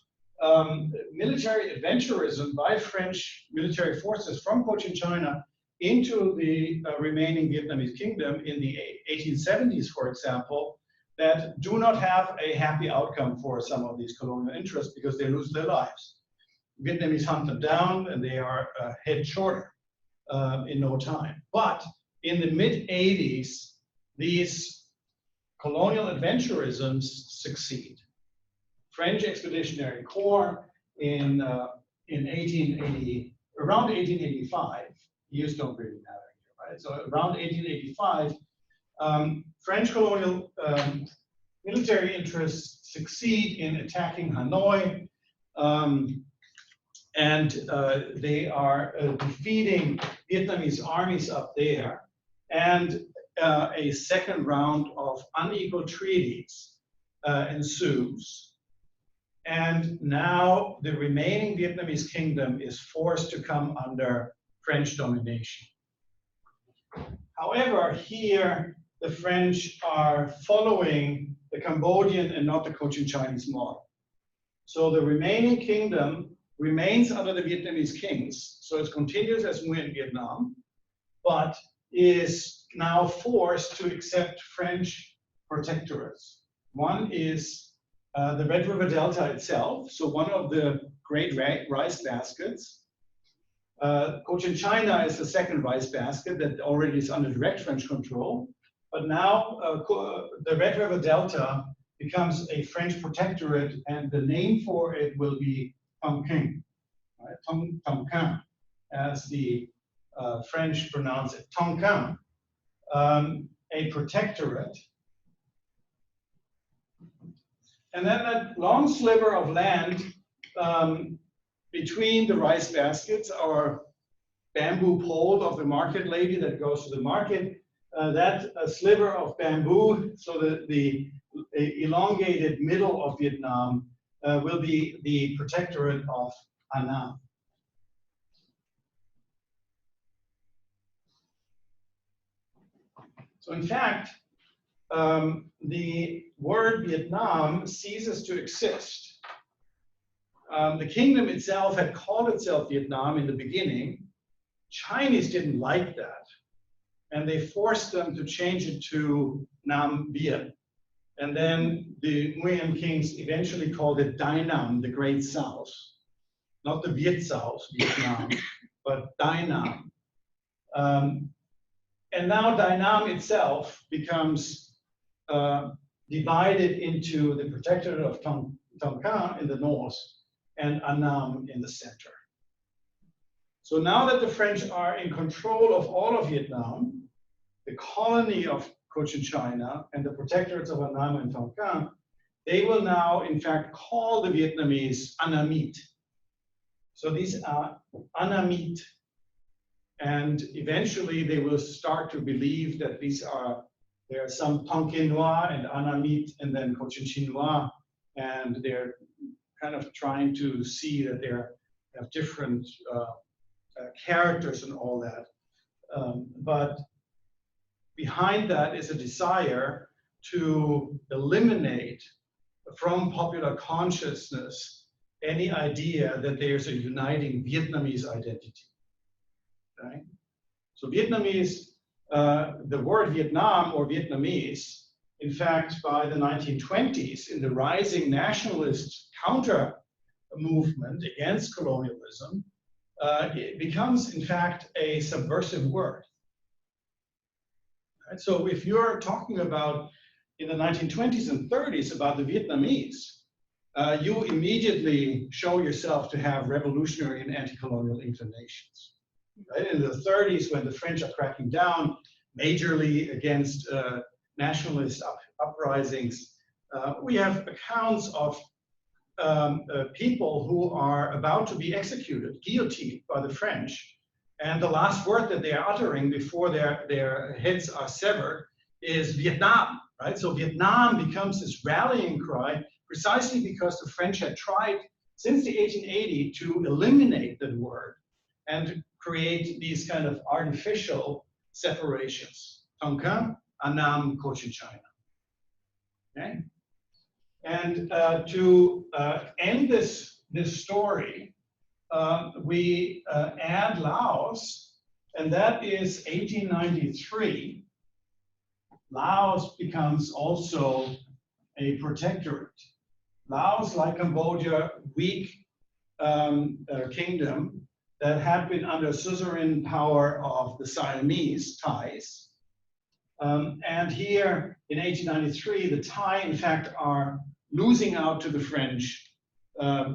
military adventurism by French military forces from Cochin China into the remaining Vietnamese kingdom in the 1870s, for example, that do not have a happy outcome for some of these colonial interests because they lose their lives. Vietnamese hunt them down and they are head shorter in no time. But in the mid-80s, these colonial adventurisms succeed. French Expeditionary Corps in 1880, around 1885, years don't really matter here, right? So around 1885, French colonial military interests succeed in attacking Hanoi, and they are defeating Vietnamese armies up there, and a second round of unequal treaties ensues. And now the remaining Vietnamese kingdom is forced to come under French domination. However, here the French are following the Cambodian and not the Cochin Chinese model. So the remaining kingdom remains under the Vietnamese kings, so it continues as Nguyen Vietnam, but is now forced to accept French protectorates. One is the Red River Delta itself, so one of the great rice baskets. Cochin China is the second rice basket that already is under direct French control, but now the Red River Delta becomes a French protectorate, and the name for it will be Tonkin, right? Tonkin, as the French pronounce it, Tonkin, a protectorate. And then that long sliver of land between the rice baskets, our bamboo pole of the market lady that goes to the market, that sliver of bamboo, so the elongated middle of Vietnam will be the protectorate of Annam. So in fact, the word Vietnam ceases to exist. The kingdom itself had called itself Vietnam in the beginning. Chinese didn't like that, and they forced them to change it to Nam Viet. And then the Nguyen kings eventually called it Dai Nam, the Great South. Not the Viet South, Vietnam, but Dai Nam. And now Dai Nam itself becomes divided into the protectorate of Tonkin in the north and Annam in the center. So now that the French are in control of all of Vietnam, the colony of Cochin China and the protectorates of Annam and Tonkin, they will now in fact call the Vietnamese Annamite. So these are Annamite, and eventually they will start to believe that there are some Tonkinois and Annamite and then Cochin Chinois, and they're kind of trying to see that they have different characters and all that. But behind that is a desire to eliminate from popular consciousness any idea that there's a uniting Vietnamese identity. Right? So Vietnamese the word Vietnam or Vietnamese, in fact, by the 1920s, in the rising nationalist counter movement against colonialism, it becomes, in fact, a subversive word. Right? So if you're talking about in the 1920s and 30s about the Vietnamese, you immediately show yourself to have revolutionary and anti-colonial inclinations. Right? In the 30s, when the French are cracking down majorly against nationalist uprisings, we have accounts of people who are about to be executed, guillotined by the French, and the last word that they are uttering before their heads are severed is Vietnam, right? So Vietnam becomes this rallying cry precisely because the French had tried since the 1880 to eliminate the word and create these kind of artificial separations. Tonkin, Annam, Cochinchina. Okay? And to end this story, we add Laos, and that is 1893. Laos becomes also a protectorate. Laos, like Cambodia, weak kingdom that had been under suzerain power of the Siamese Thais. And here in 1893, the Thai, in fact, are losing out to the French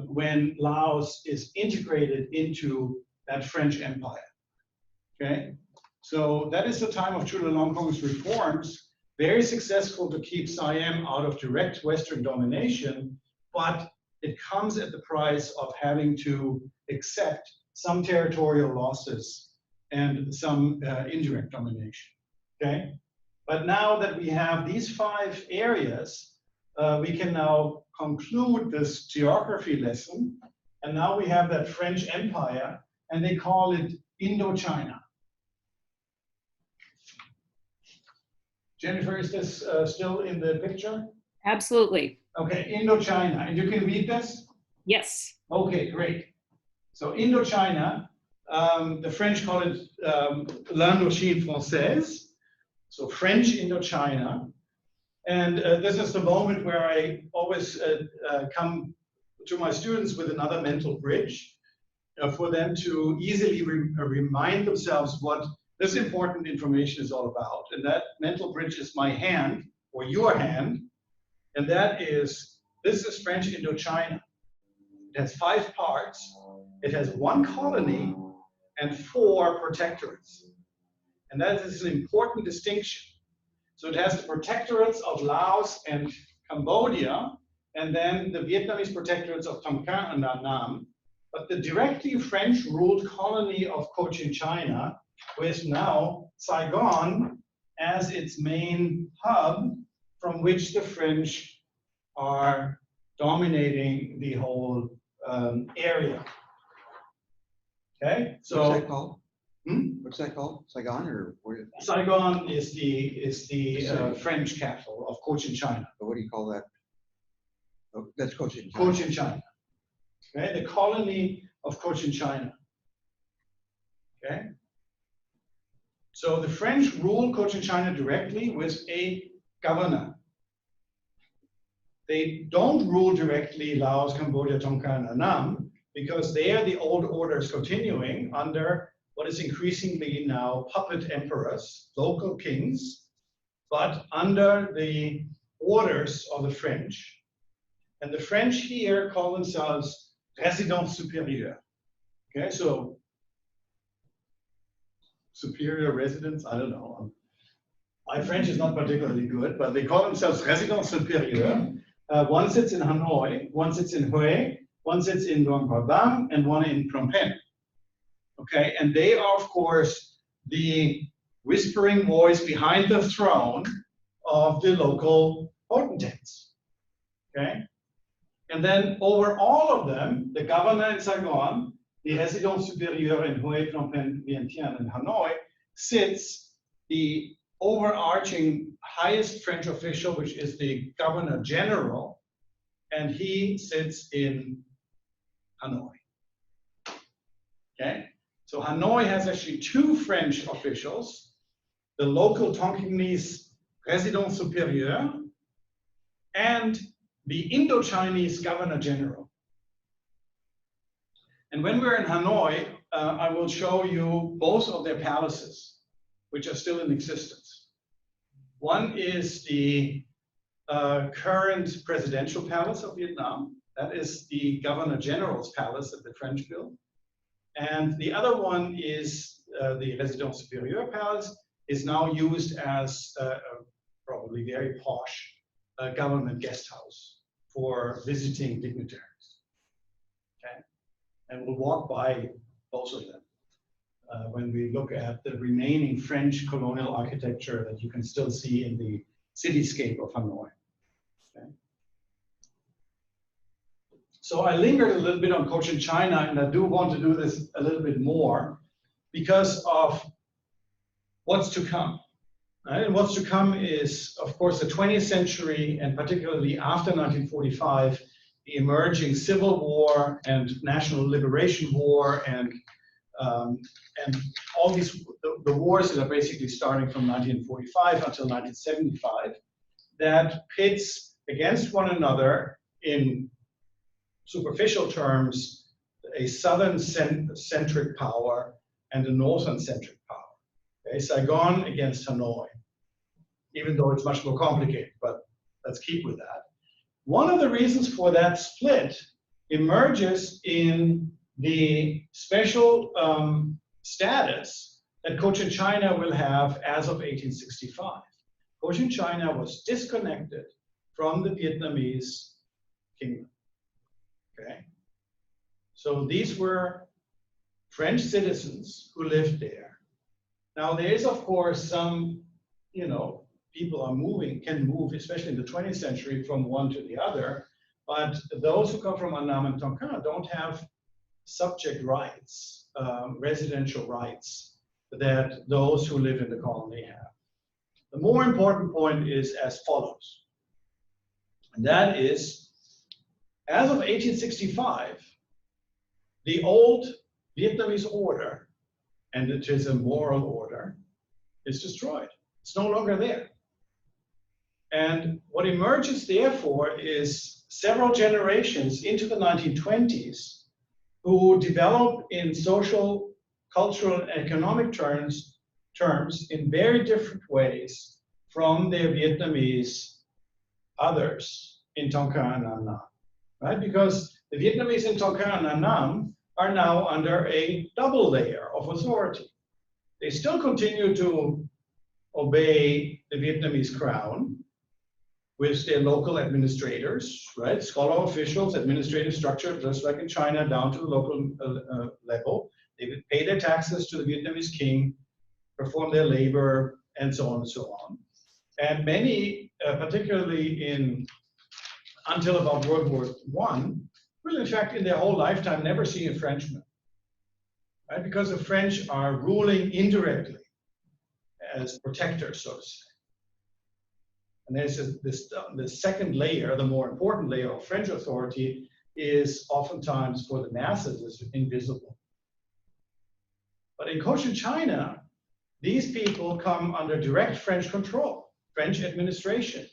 when Laos is integrated into that French Empire. Okay, so that is the time of Chulalongkorn's reforms, very successful to keep Siam out of direct Western domination, but it comes at the price of having to accept some territorial losses and some indirect domination. Okay, but now that we have these 5 areas, we can now conclude this geography lesson. And now we have that French Empire, and they call it Indochina. Jennifer, is this still in the picture? Absolutely. Okay, Indochina. And you can read this? Yes. Okay, great. So Indochina, the French call it l'Indochine française. So French Indochina. And this is the moment where I always come to my students with another mental bridge for them to easily remind themselves what this important information is all about. And that mental bridge is my hand, or your hand, and that is, this is French Indochina. It has 5 parts. It has 1 colony and 4 protectorates. And that is an important distinction. So it has the protectorates of Laos and Cambodia, and then the Vietnamese protectorates of Tonkin and Annam. But the directly French-ruled colony of Cochinchina, with now Saigon as its main hub, from which the French are dominating the whole area. Okay, so what's that called? What's that called? Saigon or where? Saigon is the French capital of Cochinchina. But what do you call that? Oh, that's Cochinchina. Cochinchina. Okay, the colony of Cochinchina. Okay. So the French rule Cochinchina directly with a governor. They don't rule directly Laos, Cambodia, Tonkin, and Annam, because there the old order is continuing under what is increasingly now puppet emperors, local kings, but under the orders of the French. And the French here call themselves résidence supérieure. Okay, so superior residence, I don't know. My French is not particularly good, but they call themselves résidence supérieure. One sits in Hanoi, one sits in Hue, one sits in Luang Prabang, and one in Phnom Penh. Okay, and they are, of course, the whispering voice behind the throne of the local potentates. Okay, and then over all of them, the governor in Saigon, the résidence supérieure in Hue, Phnom Penh, Vientiane, and Hanoi, sits the overarching highest French official, which is the governor general, and he sits in Hanoi. Okay, so Hanoi has actually 2 French officials, the local Tonkinese Président Supérieur, and the Indo-Chinese Governor General. And when we're in Hanoi, I will show you both of their palaces, which are still in existence. One is the current presidential palace of Vietnam. That is the Governor General's palace that the French built. And the other one is the Résidence Supérieure Palace, is now used as a probably very posh government guest house for visiting dignitaries. Okay? And we'll walk by both of them when we look at the remaining French colonial architecture that you can still see in the cityscape of Hanoi. Okay? So I lingered a little bit on Cochin China, and I do want to do this a little bit more because of what's to come. Right? And what's to come is, of course, the 20th century, and particularly after 1945, the emerging Civil War and National Liberation War, and all these the wars that are basically starting from 1945 until 1975, that pits against one another in superficial terms a southern-centric power and a northern-centric power. Okay, Saigon against Hanoi, even though it's much more complicated, but let's keep with that. One of the reasons for that split emerges in the special status that Cochin China will have as of 1865. Cochin China was disconnected from the Vietnamese kingdom. Okay, so these were French citizens who lived there. Now there is, of course, some, people can move, especially in the 20th century, from one to the other. But those who come from Annam and Tonkin don't have subject rights, residential rights that those who live in the colony have. The more important point is as follows, and that is, as of 1865, the old Vietnamese order, and it is a moral order, is destroyed. It's no longer there. And what emerges, therefore, is several generations into the 1920s who develop in social, cultural, and economic terms in very different ways from their Vietnamese others in Tonkin and Annam. Right? Because the Vietnamese in Tonkin and Annam are now under a double layer of authority. They still continue to obey the Vietnamese crown with their local administrators, right? Scholar officials, administrative structure, just like in China, down to the local level. They would pay their taxes to the Vietnamese king, perform their labor, and so on and so on. And many, particularly until about World War I, will in fact in their whole lifetime never see a Frenchman, right? Because the French are ruling indirectly as protectors, so to say. And there's the second layer, the more important layer of French authority, is oftentimes for the masses is invisible. But in Cochin China, these people come under direct French control, French administration.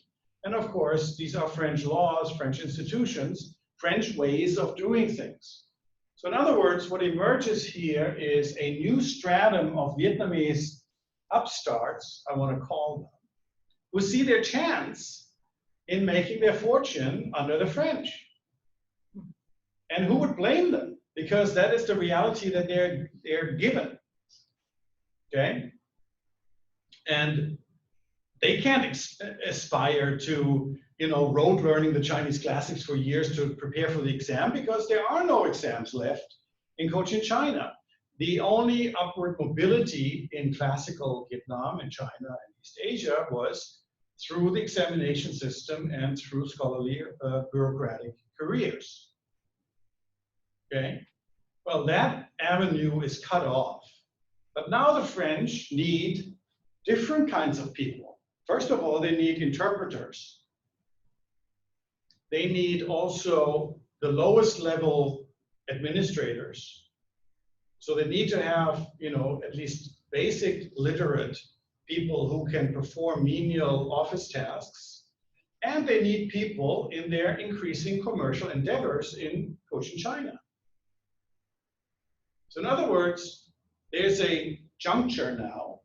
And of course, these are French laws, French institutions, French ways of doing things. So in other words, what emerges here is a new stratum of Vietnamese upstarts, I want to call them, who see their chance in making their fortune under the French. And who would blame them? Because that is the reality that they're given. Okay? And they can't aspire to, road learning the Chinese classics for years to prepare for the exam, because there are no exams left in Cochin China. The only upward mobility in classical Vietnam and China and East Asia was through the examination system and through scholarly bureaucratic careers. Okay? Well, that avenue is cut off. But now the French need different kinds of people. First of all, they need interpreters. They need also the lowest level administrators. So they need to have, at least basic literate people who can perform menial office tasks, and they need people in their increasing commercial endeavors in Cochin China. So in other words, there's a juncture now,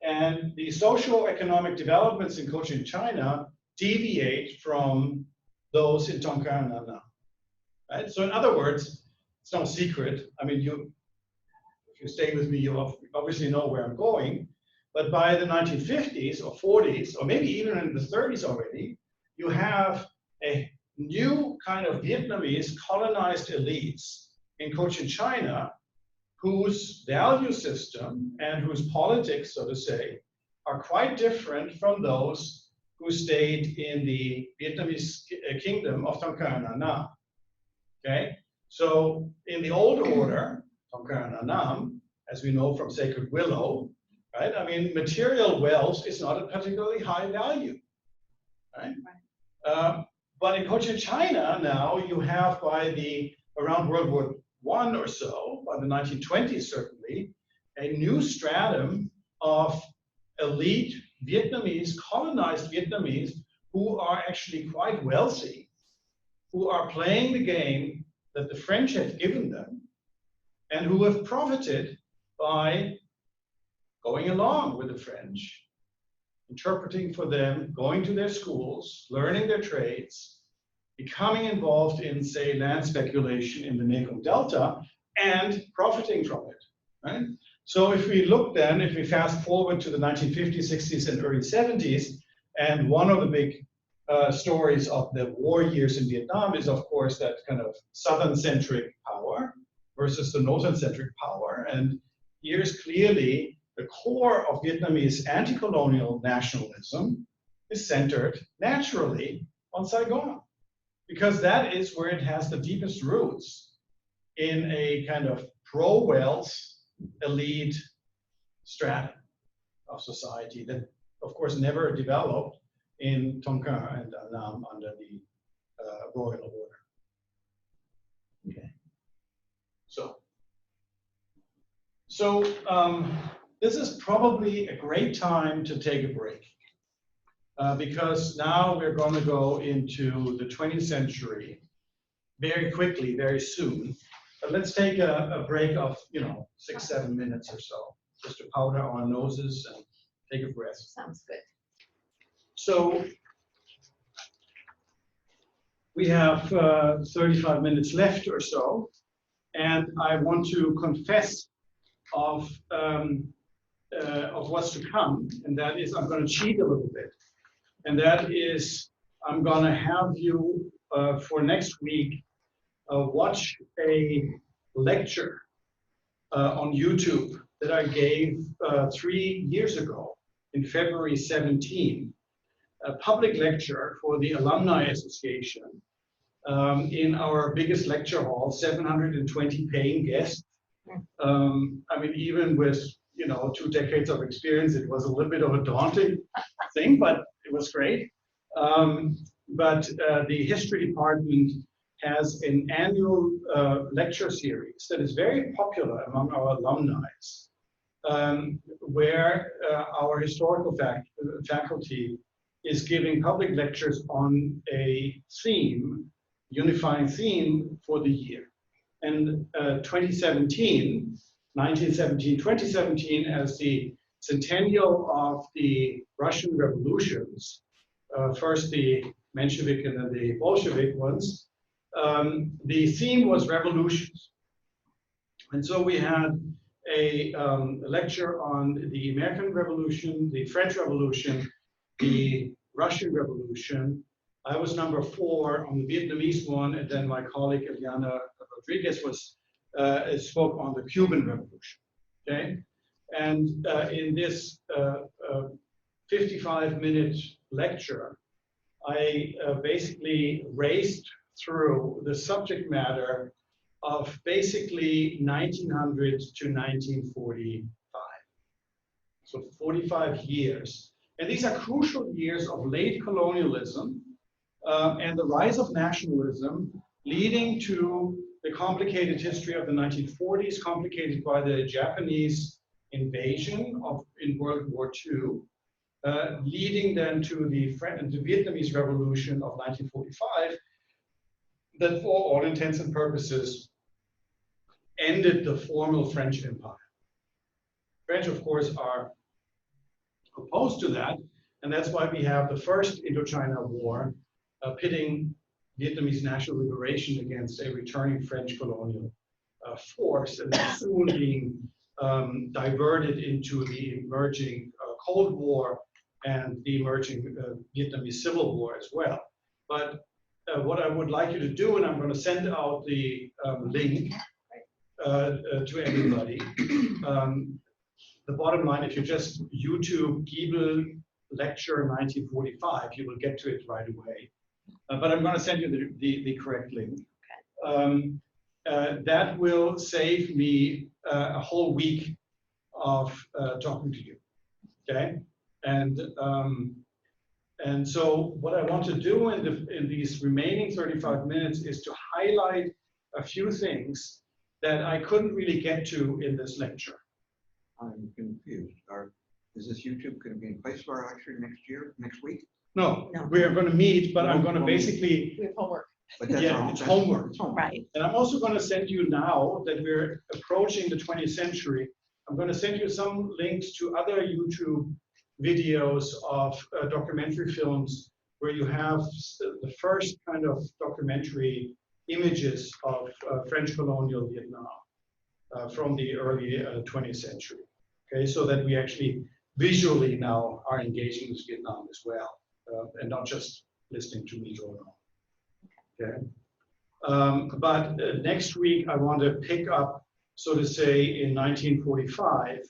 and the socio-economic developments in Cochin China deviate from those in Tonkin and Annam. Right? So in other words, it's no secret. I mean, if you stay with me, you obviously know where I'm going. But by the 1950s or 40s, or maybe even in the 30s already, you have a new kind of Vietnamese colonized elites in Cochin China whose value system and whose politics, so to say, are quite different from those who stayed in the Vietnamese kingdom of Tonkin and Annam. Okay? So in the old order, Tonkin and Annam, as we know from Sacred Willow, right? I mean, material wealth is not a particularly high value, right? But in Cochin China now, you have around World War I or so, by the 1920s certainly, a new stratum of elite Vietnamese, colonized Vietnamese, who are actually quite wealthy, who are playing the game that the French have given them, and who have profited by going along with the French, interpreting for them, going to their schools, learning their trades, becoming involved in, say, land speculation in the Mekong Delta, and profiting from it, right? So if we fast forward to the 1950s, 60s, and early 70s, and one of the big stories of the war years in Vietnam is, of course, that kind of southern-centric power versus the northern-centric power. And here's clearly the core of Vietnamese anti-colonial nationalism is centered naturally on Saigon, because that is where it has the deepest roots in a kind of pro-wealth elite stratum of society that, of course, never developed in Tonkin and Annam under the royal order. Okay. So this is probably a great time to take a break because now we're going to go into the 20th century very quickly, very soon. But let's take a break of 6-7 minutes or so, just to powder our noses and take a breath. Sounds good. So we have 35 minutes left or so, and I want to confess of what's to come, and that is I'm going to cheat a little bit, and that is I'm going to have you for next week watch a lecture on YouTube that I gave 3 years ago in February 17, a public lecture for the Alumni Association in our biggest lecture hall, 720 paying guests. I mean, even with 2 decades of experience, it was a little bit of a daunting thing, but it was great. But the history department has an annual lecture series that is very popular among our alumni, where our historical faculty is giving public lectures on a theme, unifying theme for the year. And 2017, as the centennial of the Russian revolutions, first the Menshevik and then the Bolshevik ones, the theme was revolutions. And so we had a lecture on the American Revolution, the French Revolution, the Russian Revolution. I was number 4 on the Vietnamese one, and then my colleague Eliana Rodriguez spoke on the Cuban Revolution. Okay, and in this 55-minute lecture, I basically raced through the subject matter of basically 1900 to 1945. So 45 years. And these are crucial years of late colonialism and the rise of nationalism, leading to the complicated history of the 1940s, complicated by the Japanese invasion in World War II, leading then to the Vietnamese Revolution of 1945, that for all intents and purposes ended the formal French Empire. French, of course, are opposed to that, and that's why we have the first Indochina War pitting Vietnamese national liberation against a returning French colonial force, and then soon being diverted into the emerging Cold War and the emerging Vietnamese Civil War as well. But what I would like you to do, and I'm going to send out the link to everybody. The bottom line, if you just YouTube Giebel lecture 1945, you will get to it right away. But I'm going to send you the correct link. That will save me a whole week of talking to you. Okay, and so what I want to do in these remaining 35 minutes is to highlight a few things that I couldn't really get to in this lecture. I'm confused. Is this YouTube going to be in place for our lecture next week? No, No. we're going to meet, but I'm going to No. basically, We have homework. But that's yeah, it's homework. Right. And I'm also going to send you, now that we're approaching the 20th century, I'm going to send you some links to other YouTube videos of documentary films where you have the first kind of documentary images of French colonial Vietnam from the early 20th century. Okay, so that we actually visually now are engaging with Vietnam as well, and not just listening to me drone on. Okay, but next week I want to pick up, so to say, in 1945.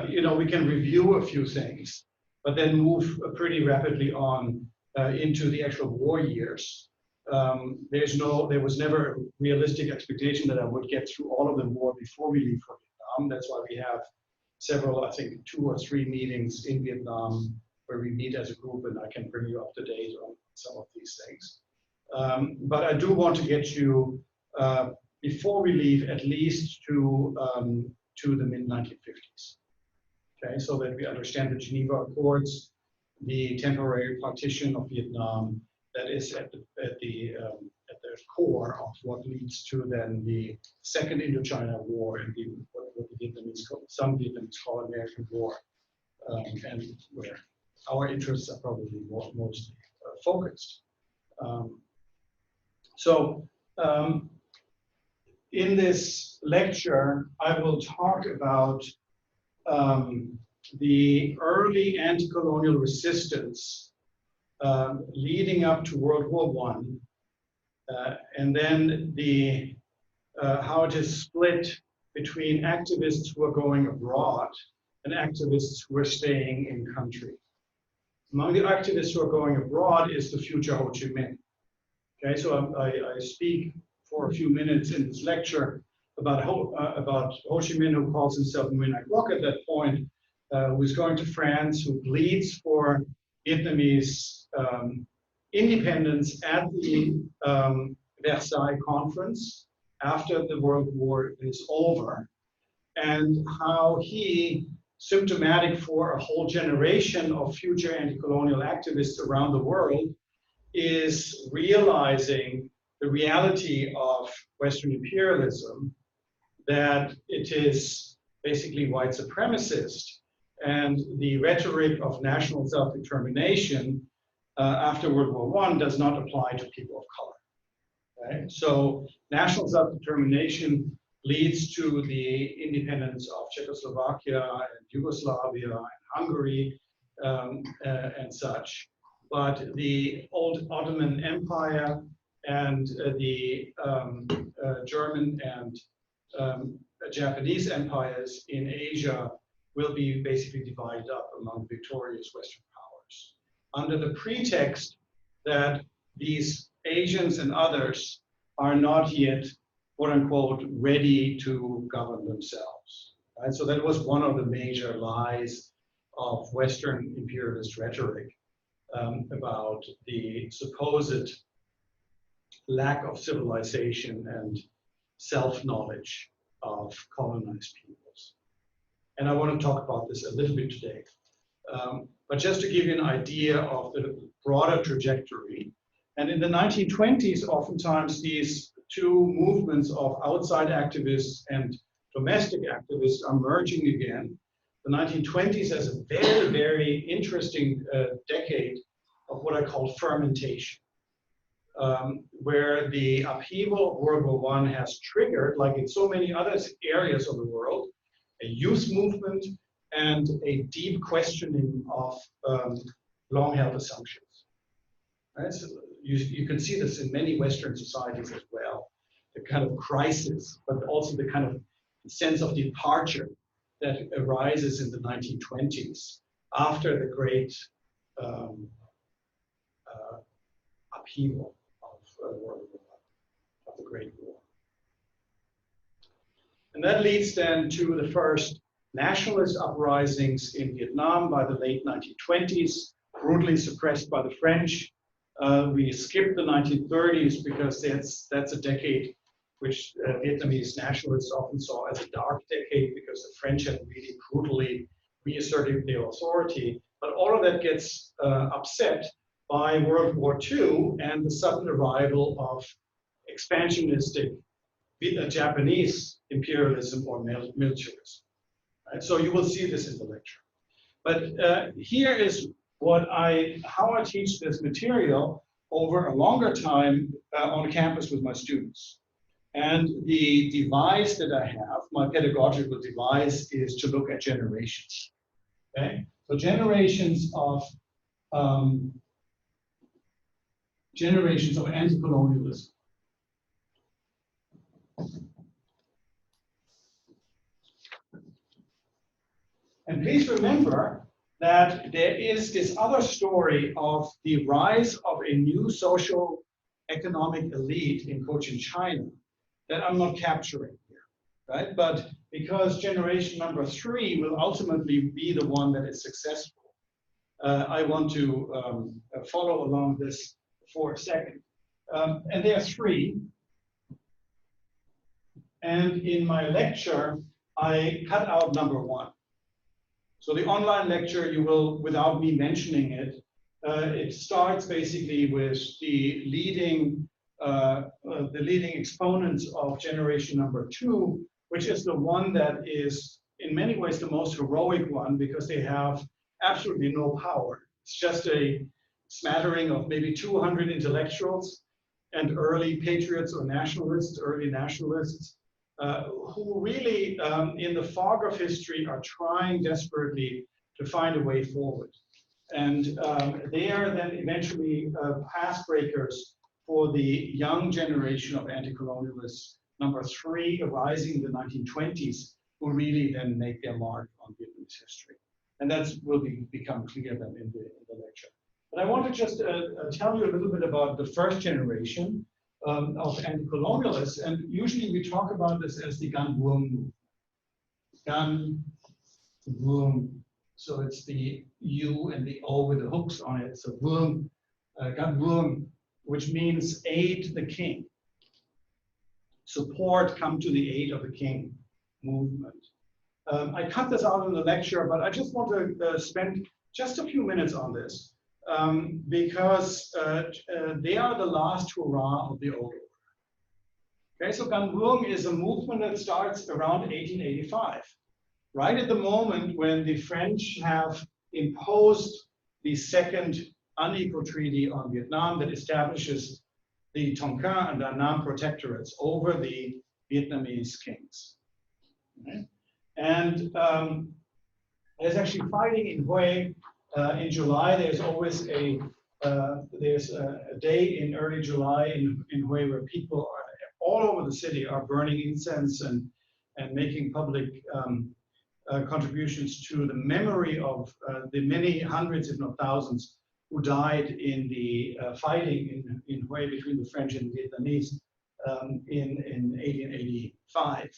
You know, we can review a few things, but then move pretty rapidly on into the actual war years. There was never a realistic expectation that I would get through all of the war before we leave for Vietnam. That's why we have several, I think 2 or 3 meetings in Vietnam where we meet as a group, and I can bring you up to date on some of these things. But I do want to get you, before we leave, at least to the mid-1950s. Okay, so that we understand the Geneva Accords, the temporary partition of Vietnam, that is at the core of what leads to then the Second Indochina War and what the Vietnamese some Vietnamese call American War, and where our interests are probably mostly focused. In this lecture, I will talk about the early anti-colonial resistance leading up to World War I, and then how it is split between activists who are going abroad and activists who are staying in country. Among the activists who are going abroad is the future Ho Chi Minh. Okay, so I speak for a few minutes in this lecture about Ho Chi Minh, who calls himself Nguyen Ai Quoc at that point, who is going to France, who pleads for Vietnamese independence at the Versailles Conference after the World War is over, and how he, symptomatic for a whole generation of future anti-colonial activists around the world, is realizing the reality of Western imperialism, that it is basically white supremacist, and the rhetoric of national self-determination after World War I does not apply to people of color. Okay? So national self-determination leads to the independence of Czechoslovakia and Yugoslavia and Hungary and such. But the old Ottoman Empire and the German and Japanese empires in Asia will be basically divided up among victorious Western powers, under the pretext that these Asians and others are not yet, quote unquote, ready to govern themselves. Right? So that was one of the major lies of Western imperialist rhetoric about the supposed lack of civilization and self-knowledge of colonized peoples. And I want to talk about this a little bit today. But just to give you an idea of the broader trajectory, and in the 1920s, oftentimes these two movements of outside activists and domestic activists are merging again. The 1920s as a very, very interesting decade of what I call fermentation, where the upheaval of World War I has triggered, like in so many other areas of the world, a youth movement and a deep questioning of long-held assumptions. Right? So you can see this in many Western societies as well, the kind of crisis, but also the kind of sense of departure that arises in the 1920s after the great upheaval of World War I, of the Great War. And that leads then to the first nationalist uprisings in Vietnam by the late 1920s, brutally suppressed by the French. We skipped the 1930s because that's a decade which Vietnamese nationalists often saw as a dark decade because the French had really brutally reasserted their authority. But all of that gets upset by World War II and the sudden arrival of expansionistic Japanese imperialism or militarism. Right? So you will see this in the lecture. But here is how I teach this material over a longer time on campus with my students. And the device that I have, my pedagogical device, is to look at generations. Okay, so generations of anti-colonialism. And please remember that there is this other story of the rise of a new social economic elite in Cochin China that I'm not capturing here, right? But because generation number 3 will ultimately be the one that is successful, I want to follow along this for a second. And there are 3. And in my lecture, I cut out number 1. So the online lecture, you will, without me mentioning it, it starts basically with the leading exponents of generation number 2, which is the one that is in many ways the most heroic one because they have absolutely no power. It's just a smattering of maybe 200 intellectuals and early patriots or nationalists, early nationalists, who really, in the fog of history, are trying desperately to find a way forward. And they are then eventually path breakers for the young generation of anti-colonialists, number 3, arising in the 1920s, who really then make their mark on Vietnamese history. And that will become clear then in the lecture. But I want to just tell you a little bit about the first generation of anti-colonialists, and usually we talk about this as the Gan Vuong movement. Gan Vuong, so it's the U and the O with the hooks on it. So Vuong, Gan Vuong, which means aid the king. Support, come to the aid of the king movement. I cut this out in the lecture, but I just want to spend just a few minutes on this. Because they are the last hurrah of the old order. Okay, so Gan Vuong is a movement that starts around 1885, right at the moment when the French have imposed the second unequal treaty on Vietnam that establishes the Tonkin and Da Nang protectorates over the Vietnamese kings. Okay? And there's actually fighting in Hue. In July, there's always a day in early July in Hue where people all over the city are burning incense and making public contributions to the memory of the many hundreds, if not thousands, who died in the fighting in Hue between the French and Vietnamese in 1885.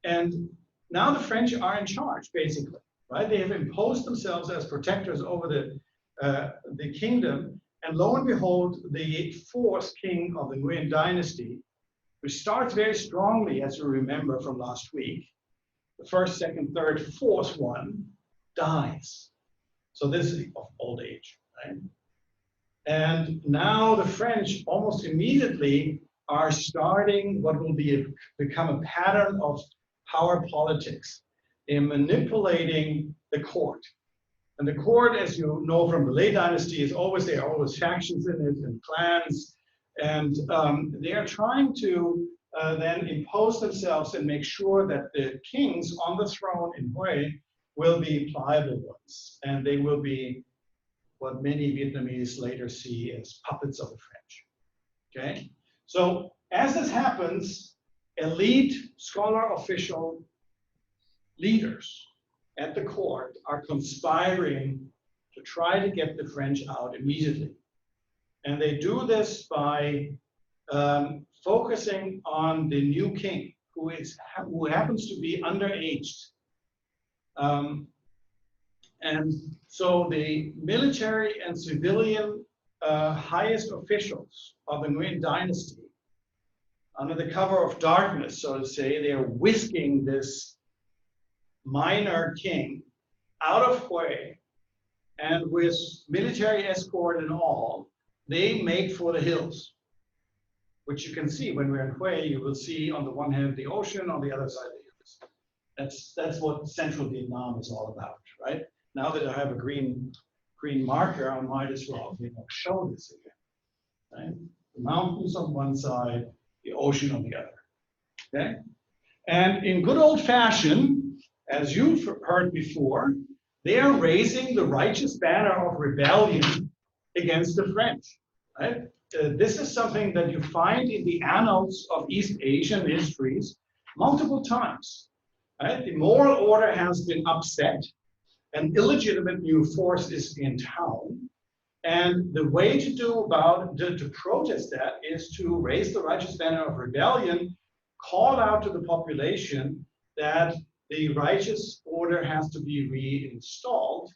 And now the French are in charge, basically. Right? They have imposed themselves as protectors over the kingdom, and lo and behold, the 4th king of the Nguyen dynasty, which starts very strongly, as you remember from last week, the first, second, third, fourth one dies. So this is of old age, right? And now the French almost immediately are starting what will become a pattern of power politics. They're manipulating the court. And the court, as you know from the late dynasty, there are always factions in it and clans. And they are trying to then impose themselves and make sure that the kings on the throne in Hue will be pliable ones. And they will be what many Vietnamese later see as puppets of the French. Okay? So as this happens, elite scholar official leaders at the court are conspiring to try to get the French out immediately. And they do this by focusing on the new king, who happens to be underaged. And so the military and civilian highest officials of the Nguyen dynasty, under the cover of darkness, so to say, they are whisking this minor king out of Hue, and with military escort and all, they make for the hills, which you can see when we're in Hue. You will see on the one hand the ocean, on the other side the hills. That's what central Vietnam is all about, right? Now that I have a green marker, I might as well show this again. Right? The mountains on one side, the ocean on the other. Okay? And in good old fashion, as you've heard before, they are raising the righteous banner of rebellion against the French. Right? This is something that you find in the annals of East Asian histories multiple times. Right? The moral order has been upset. An illegitimate new force is in town. And the way to protest that is to raise the righteous banner of rebellion, call out to the population that the righteous order has to be reinstalled.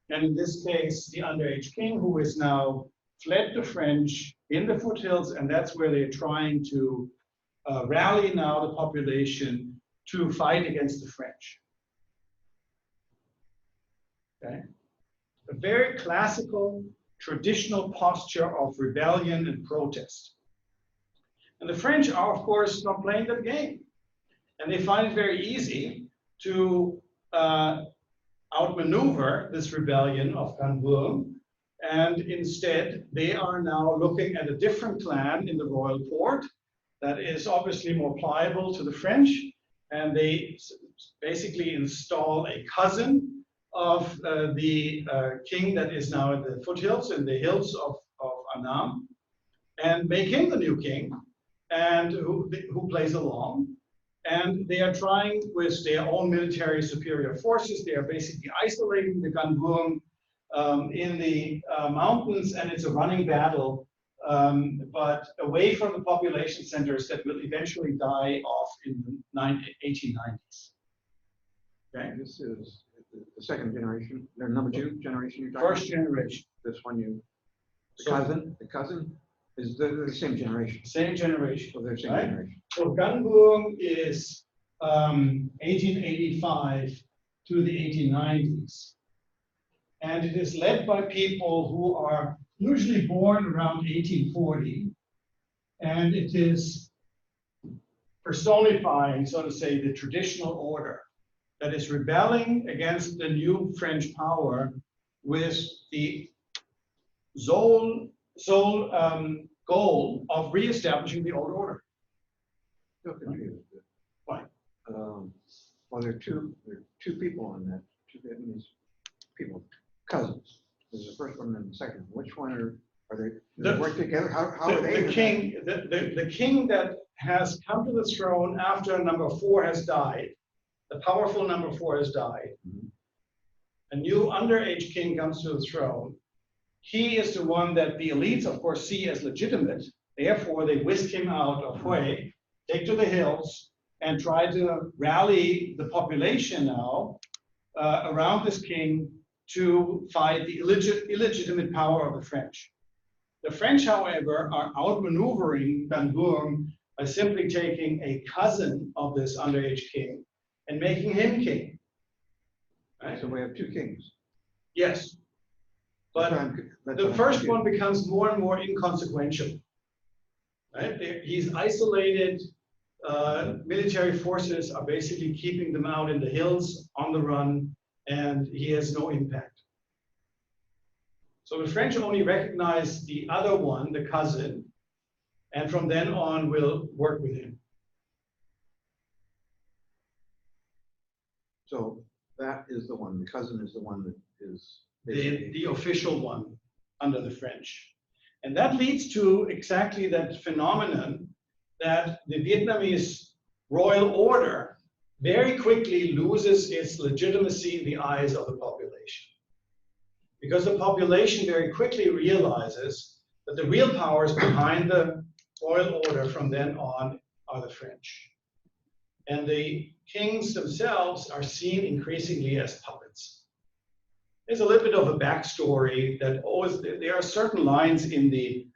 And in this case, the underage king, who is now fled the French in the foothills, and that's where they're trying to rally now the population to fight against the French. Okay? A very classical, traditional posture of rebellion and protest. And the French are, of course, not playing that game. And they find it very easy to outmaneuver this rebellion of Can Vuong. And instead, they are now looking at a different clan in the royal court that is obviously more pliable to the French. And they basically install a cousin of the king that is now in the foothills, in the hills of Annam, and make him the new king, and who plays along. And they are trying with their own military superior forces. They are basically isolating the Can Vuong in the mountains, and it's a running battle, but away from the population centers that will eventually die off in the 1890s. Okay. This is the second generation, the number 2 generation you're talking First generation. This one the So- cousin is the same generation. Same generation. So they're same Right? generation. So Can Vuong is 1885 to the 1890s. And it is led by people who are usually born around 1840. And it is personifying, so to say, the traditional order that is rebelling against the new French power with the sole goal of reestablishing the old order. Still confused. Why? Well, there are two people on that, 2 Vietnamese people, cousins. There's the first one and the second. Which one are they? Do they work together? How are they? The king that has come to the throne after number 4 has died, the powerful number 4 has died. Mhm. A new underage king comes to the throne. He is the one that the elites, of course, see as legitimate. Therefore, they whisk him out of Hue, take to the hills, and try to rally the population now around this king to fight the illegitimate power of the French. The French, however, are outmaneuvering Can Vuong by simply taking a cousin of this underage king and making him king. Right? So we have two kings. Yes. But the first one becomes more and more inconsequential. Right? He's isolated. Military forces are basically keeping them out in the hills on the run, and he has no impact. So the French only recognize the other one, the cousin, and from then on will work with him. So that is the one, the cousin is the one that is The official one under the French. And that leads to exactly that phenomenon that the Vietnamese royal order very quickly loses its legitimacy in the eyes of the population. Because the population very quickly realizes that the real powers behind the royal order from then on are the French. And the kings themselves are seen increasingly as puppets. There's a little bit of a backstory that always, there are certain lines in the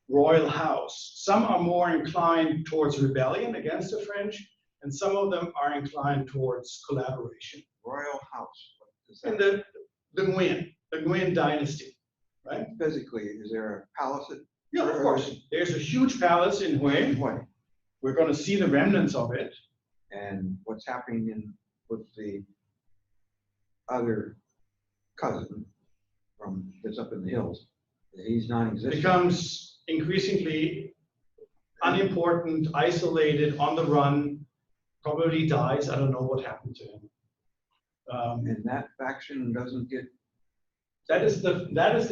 royal house. Some are more inclined towards rebellion against the French, and some of them are inclined towards collaboration. royal house. Is In that the Nguyen dynasty, right? physically, is there a palace? Yeah, of course. There's a huge palace in Hue. What? We're going to see the remnants of it. And what's happening with the other cousin from that's up in the hills? He's non-existent. Becomes increasingly unimportant, isolated, on the run, probably dies. I don't know what happened to him. And that faction doesn't get. That is the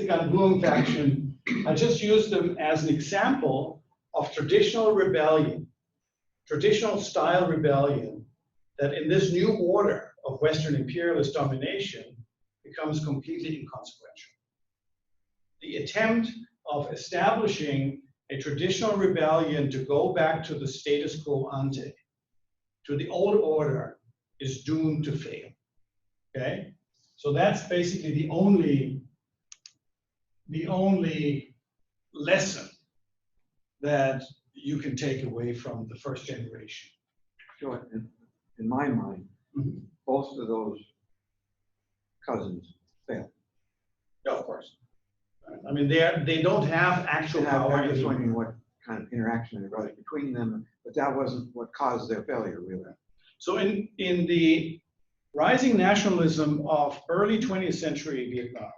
Gan Vuong faction. I just used them as an example of traditional rebellion, traditional style rebellion, that in this new order of Western imperialist domination becomes completely inconsequential. The attempt of establishing a traditional rebellion to go back to the status quo ante, to the old order, is doomed to fail. Okay? So that's basically the only lesson that you can take away from the first generation. So in my mind, both of those cousins fail. Yeah, of course. I mean, they don't have actual power. I'm just wondering what kind of interaction there was between them, but that wasn't what caused their failure, really. So in the rising nationalism of early 20th century Vietnam,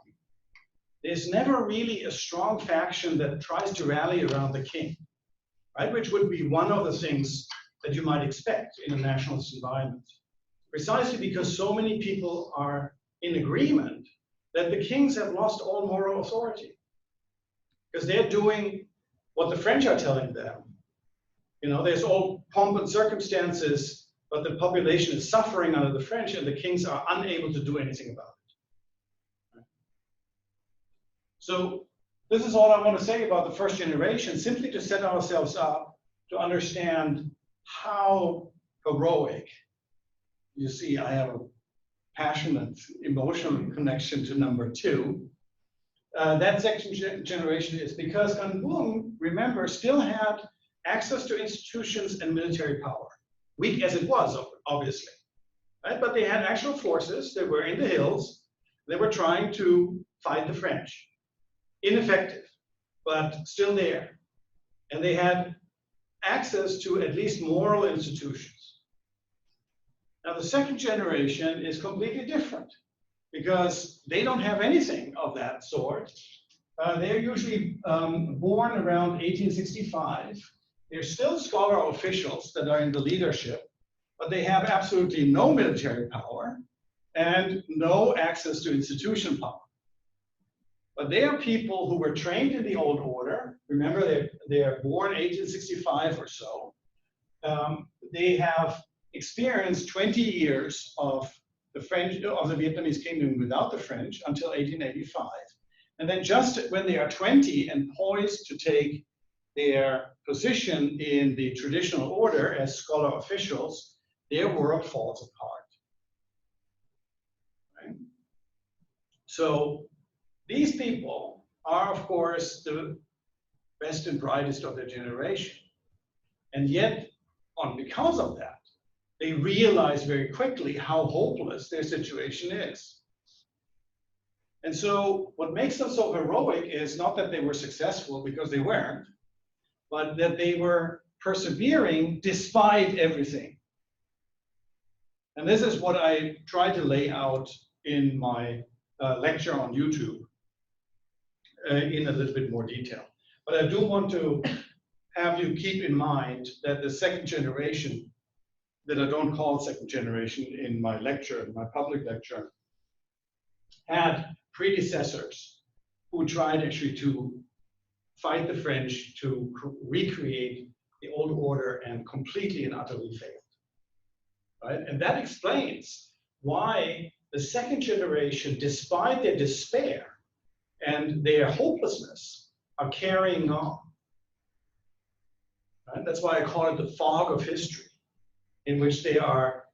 there's never really a strong faction that tries to rally around the king, right? Which would be one of the things that you might expect in a nationalist environment. Precisely because so many people are in agreement that the kings have lost all moral authority. Because they're doing what the French are telling them. You know, there's all pomp and circumstances, but the population is suffering under the French and the kings are unable to do anything about it. So this is all I want to say about the first generation, simply to set ourselves up to understand how heroic. You see, I have a passionate emotional connection to number two. That second generation is because Gan Vuong, remember, still had access to institutions and military power. Weak as it was, obviously. Right? But they had actual forces. They were in the hills. They were trying to fight the French. Ineffective, but still there. And they had access to at least moral institutions. Now, the second generation is completely different because they don't have anything of that sort. They're usually born around 1865. They're still scholar officials that are in the leadership, but they have absolutely no military power and no access to institution power. But they are people who were trained in the old order. Remember, they are born 1865 or so. They have experienced 20 years of the Vietnamese kingdom without the French until 1885. And then just when they are 20 and poised to take their position in the traditional order as scholar officials, their world falls apart. Right? So these people are, of course, the best and brightest of their generation. And yet, because of that, they realize very quickly how hopeless their situation is. And so what makes them so heroic is not that they were successful, because they weren't, but that they were persevering despite everything. And this is what I tried to lay out in my lecture on YouTube in a little bit more detail. But I do want to have you keep in mind that the second generation, that I don't call second generation in my lecture, in my public lecture, had predecessors who tried actually to fight the French to recreate the old order and completely and utterly failed. Right? And that explains why the second generation, despite their despair and their hopelessness, are carrying on. Right? That's why I call it the fog of history, in which they are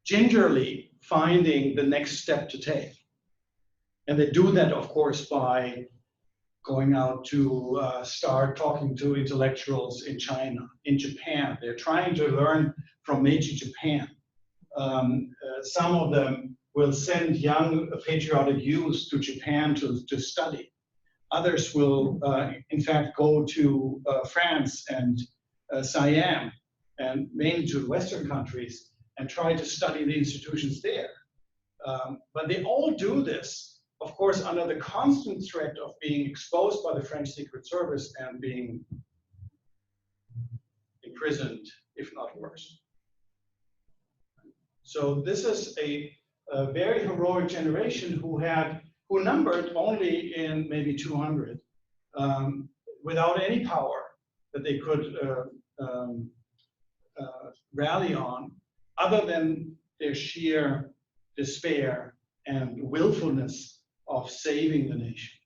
gingerly finding the next step to take. And they do that, of course, by going out to start talking to intellectuals in China, in Japan. They're trying to learn from Meiji Japan. Some of them will send young patriotic youths to Japan to study. Others will, in fact, go to France and Siam, and mainly to the Western countries, and try to study the institutions there. But they all do this, of course, under the constant threat of being exposed by the French Secret Service and being imprisoned, if not worse. So this is a very heroic generation who numbered only in maybe 200, without any power that they could rally on, other than their sheer despair and willfulness of saving the nation.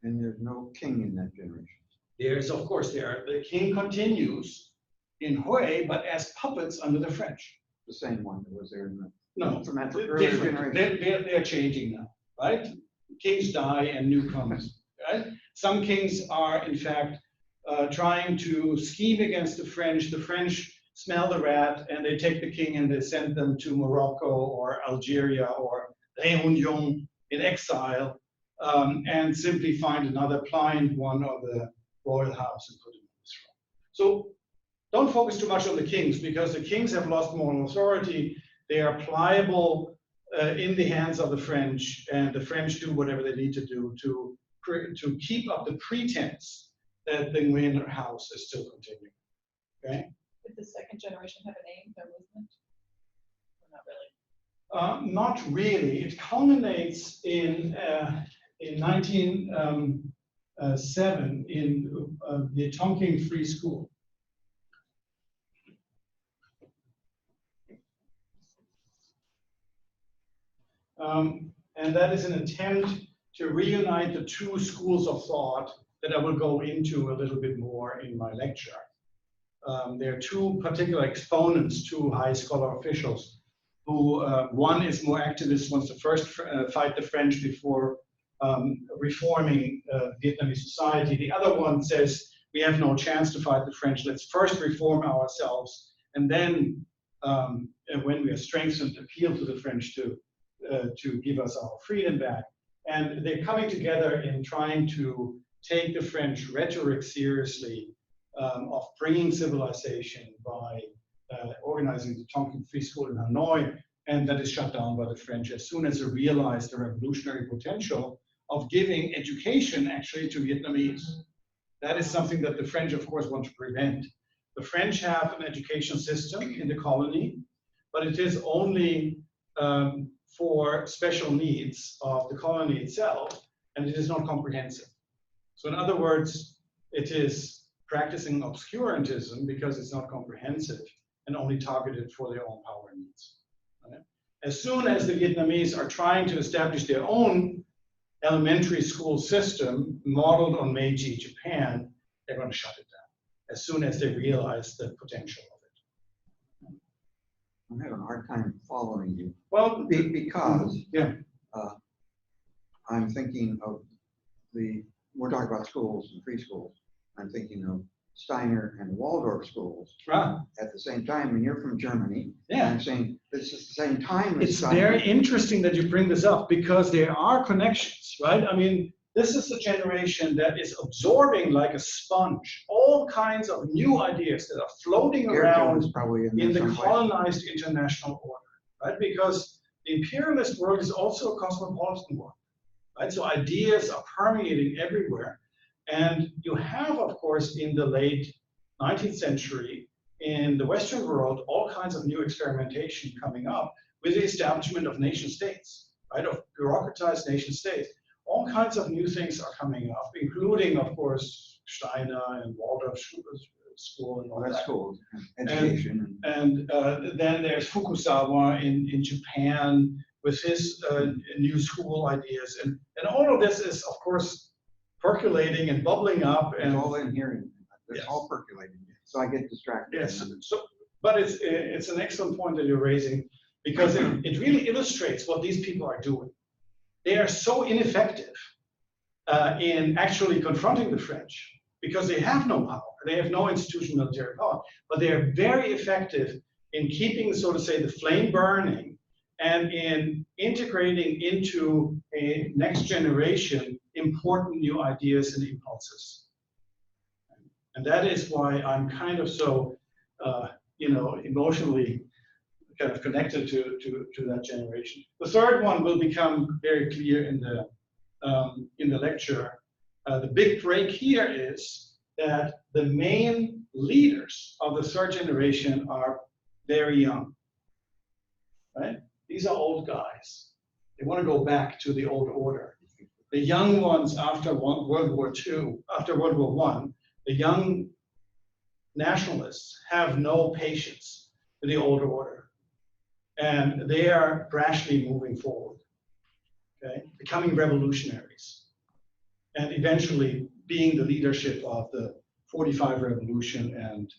And there's no king in that generation. There's, of course, the king continues in Hue, but as puppets under the French. The same one that was there in the No, from that earlier different. generation. They're changing now, right? Kings die and new comes, right? Some kings are, in fact, trying to scheme against the French. The French smell the rat and they take the king and they send them to Morocco or Algeria or Réunion in exile, and simply find another pliant one of the royal house and put him on the throne. So don't focus too much on the kings, because the kings have lost moral authority. They are pliable in the hands of the French, and the French do whatever they need to do to keep up the pretense that the Nguyen house is still continuing. Okay? Did the second generation have a name, their movement? Or not really? Not really. It culminates in 1907 in the Tonkin Free School. And that is an attempt to reunite the two schools of thought that I will go into a little bit more in my lecture. There are two particular exponents, two high scholar officials, who one is more activist, wants to first fight the French before reforming Vietnamese society. The other one says, we have no chance to fight the French, let's first reform ourselves, and then when we are strengthened, appeal to the French to give us our freedom back. And they're coming together in trying to take the French rhetoric seriously, of bringing civilization by organizing the Tonkin Free School in Hanoi, and that is shut down by the French as soon as they realize the revolutionary potential of giving education actually to Vietnamese. That is something that the French, of course, want to prevent. The French have an education system in the colony, but it is only for special needs of the colony itself, and it is not comprehensive. So in other words, it is practicing obscurantism because it's not comprehensive and only targeted for their own power needs. Right? As soon as the Vietnamese are trying to establish their own elementary school system modeled on Meiji Japan, they're going to shut it down as soon as they realize the potential of it. I'm having a hard time following you. Well, because yeah. I'm thinking of we're talking about schools and free schools. I'm thinking of Steiner and Waldorf schools Right. at the same time, and you're from Germany. Yeah. And I'm saying this is the same time as It's Steiner. very interesting that you bring this up because there are connections, right? I mean, this is a generation that is absorbing like a sponge all kinds of new ideas that are floating around is probably in the someplace. colonized international order, right? Because the imperialist world is also a cosmopolitan world, right? So ideas are permeating everywhere. And you have, of course, in the late 19th century, in the Western world, all kinds of new experimentation coming up with the establishment of nation states, right? Of bureaucratized nation states. All kinds of new things are coming up, including, of course, Steiner and Waldorf school and all Well, that's that. cool. Education. And then there's Fukuzawa in Japan with his new school ideas. And all of this is, of course, percolating and bubbling up. It's And all in here. It's Yes. all percolating. So I get distracted. yes, so, but it's an excellent point that you're raising because it really illustrates what these people are doing. They are so ineffective in actually confronting the French because they have no power. They have no institutional military power, but they are very effective in keeping, so to say, the flame burning and in integrating into a next generation important new ideas and impulses. And that is why I'm kind of so, emotionally kind of connected to that generation. The third one will become very clear in the lecture. The big break here is that the main leaders of the third generation are very young, right? These are old guys. They want to go back to the old order. The young ones after World War II, after World War I, the young nationalists have no patience with the old order. And they are brashly moving forward, okay? Becoming revolutionaries. And eventually being the leadership of the 45 revolution and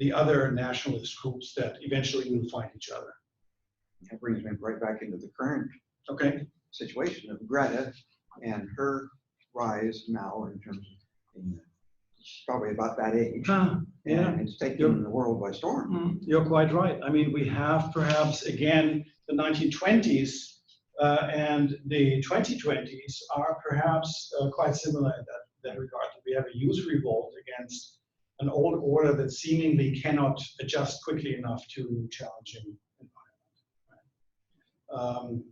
the other nationalist groups that eventually will fight each other. That brings me right back into the current situation of Greta and her rise now in terms of, she's probably about that age. Yeah. And it's taking the world by storm. You're quite right. I mean, we have perhaps, again, the 1920s and the 2020s are perhaps quite similar in that regard. We have a youth revolt against an old order that seemingly cannot adjust quickly enough to a challenging environment.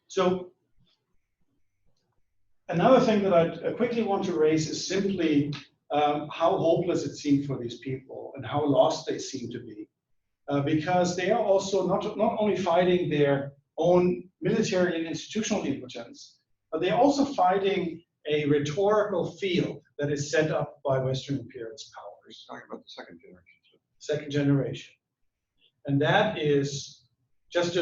So another thing that I quickly want to raise is simply how hopeless it seemed for these people and how lost they seem to be. Because they are also not only fighting their own military and institutional impotence, but they're also fighting a rhetorical field that is set up by Western imperialist powers. Talking about the second generation. Second generation. And that is just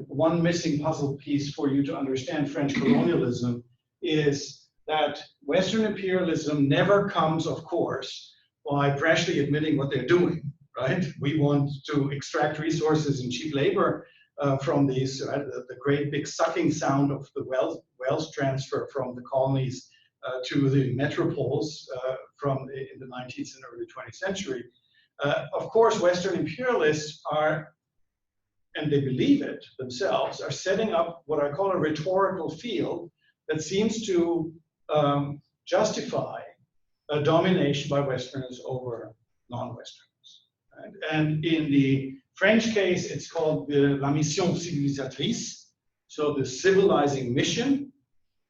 one missing puzzle piece for you to understand French colonialism is that Western imperialism never comes, of course, by brashly admitting what they're doing, right? We want to extract resources and cheap labor from these, right? The great big sucking sound of the wealth transfer from the colonies to the metropoles in the 19th and early 20th century. Of course, Western imperialists are, and they believe it themselves, are setting up what I call a rhetorical field that seems to justify a domination by Westerners over non-Westerners. Right? And in the French case, it's called the La Mission Civilisatrice, so the civilizing mission.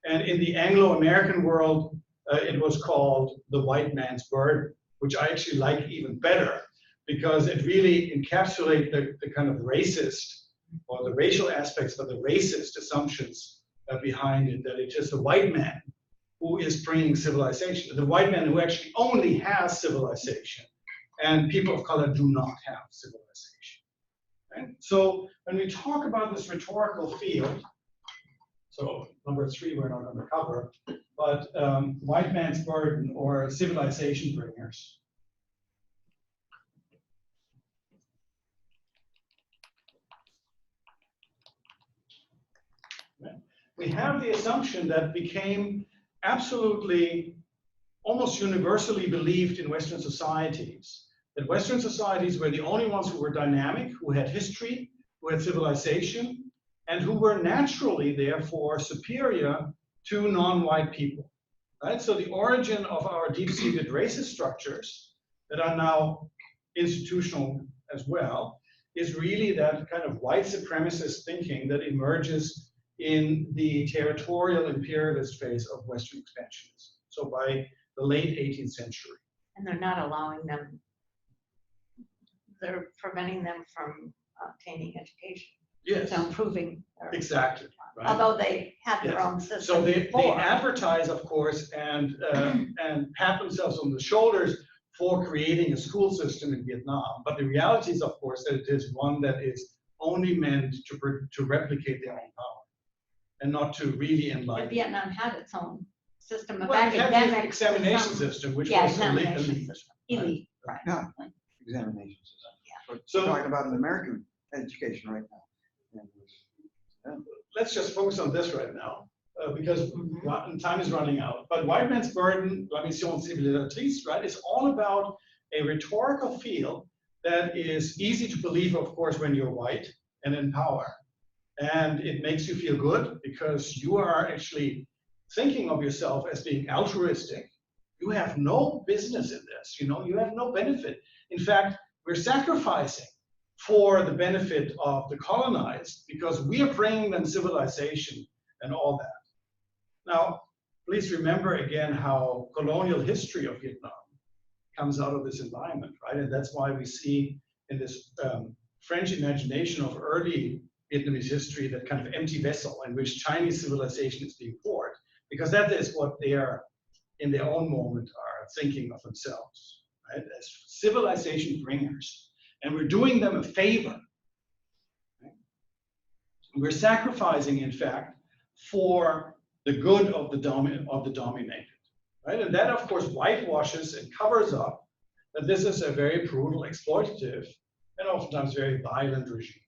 And in the Anglo-American world, it was called the white man's burden, which I actually like even better because it really encapsulates the kind of racist or the racial aspects of the racist assumptions behind it, that it's just a white man who is bringing civilization, the white man who actually only has civilization, and people of color do not have civilization. Right? So when we talk about this rhetorical field, so number 3 we're not going to cover, but white man's burden or civilization bringers. Right? We have the assumption that became absolutely almost universally believed in Western societies, that Western societies were the only ones who were dynamic, who had history, who had civilization, and who were naturally, therefore, superior to non-white people. Right? So the origin of our deep-seated racist structures that are now institutional as well is really that kind of white supremacist thinking that emerges in the territorial imperialist phase of Western expansionism. So by the late 18th century. And they're not allowing them, they're preventing them from obtaining education. Yes, So improving their. exactly. Right? Although they had their Yes. own system So they before. advertise, of course, and pat themselves on the shoulders for creating a school system in Vietnam. But the reality is, of course, that it is one that is only meant to replicate their own power and not to really And enlighten. Vietnam had its own system of Well, it had the academic examination system, which Yeah, was examination elite. system. Elite, right. Yeah. Examination system. But So- we're talking about an American education right now. And Let's just focus on this right now, because time is running out. But White Man's Burden, La Mission Civilisatrice, right, is all about a rhetorical field that is easy to believe, of course, when you're white and in power. And it makes you feel good because you are actually thinking of yourself as being altruistic. You have no business in this, you know, you have no benefit. In fact, we're sacrificing for the benefit of the colonized because we are bringing them civilization and all that. Now, please remember again how colonial history of Vietnam comes out of this environment, right? And that's why we see in this French imagination of early Vietnamese history that kind of empty vessel in which Chinese civilization is being poured, because that is what they are, in their own moment, are thinking of themselves, right? As civilization bringers. And we're doing them a favor. Right? We're sacrificing, in fact, for the good of the dominated. Right? And that, of course, whitewashes and covers up that this is a very brutal, exploitative, and oftentimes very violent regime,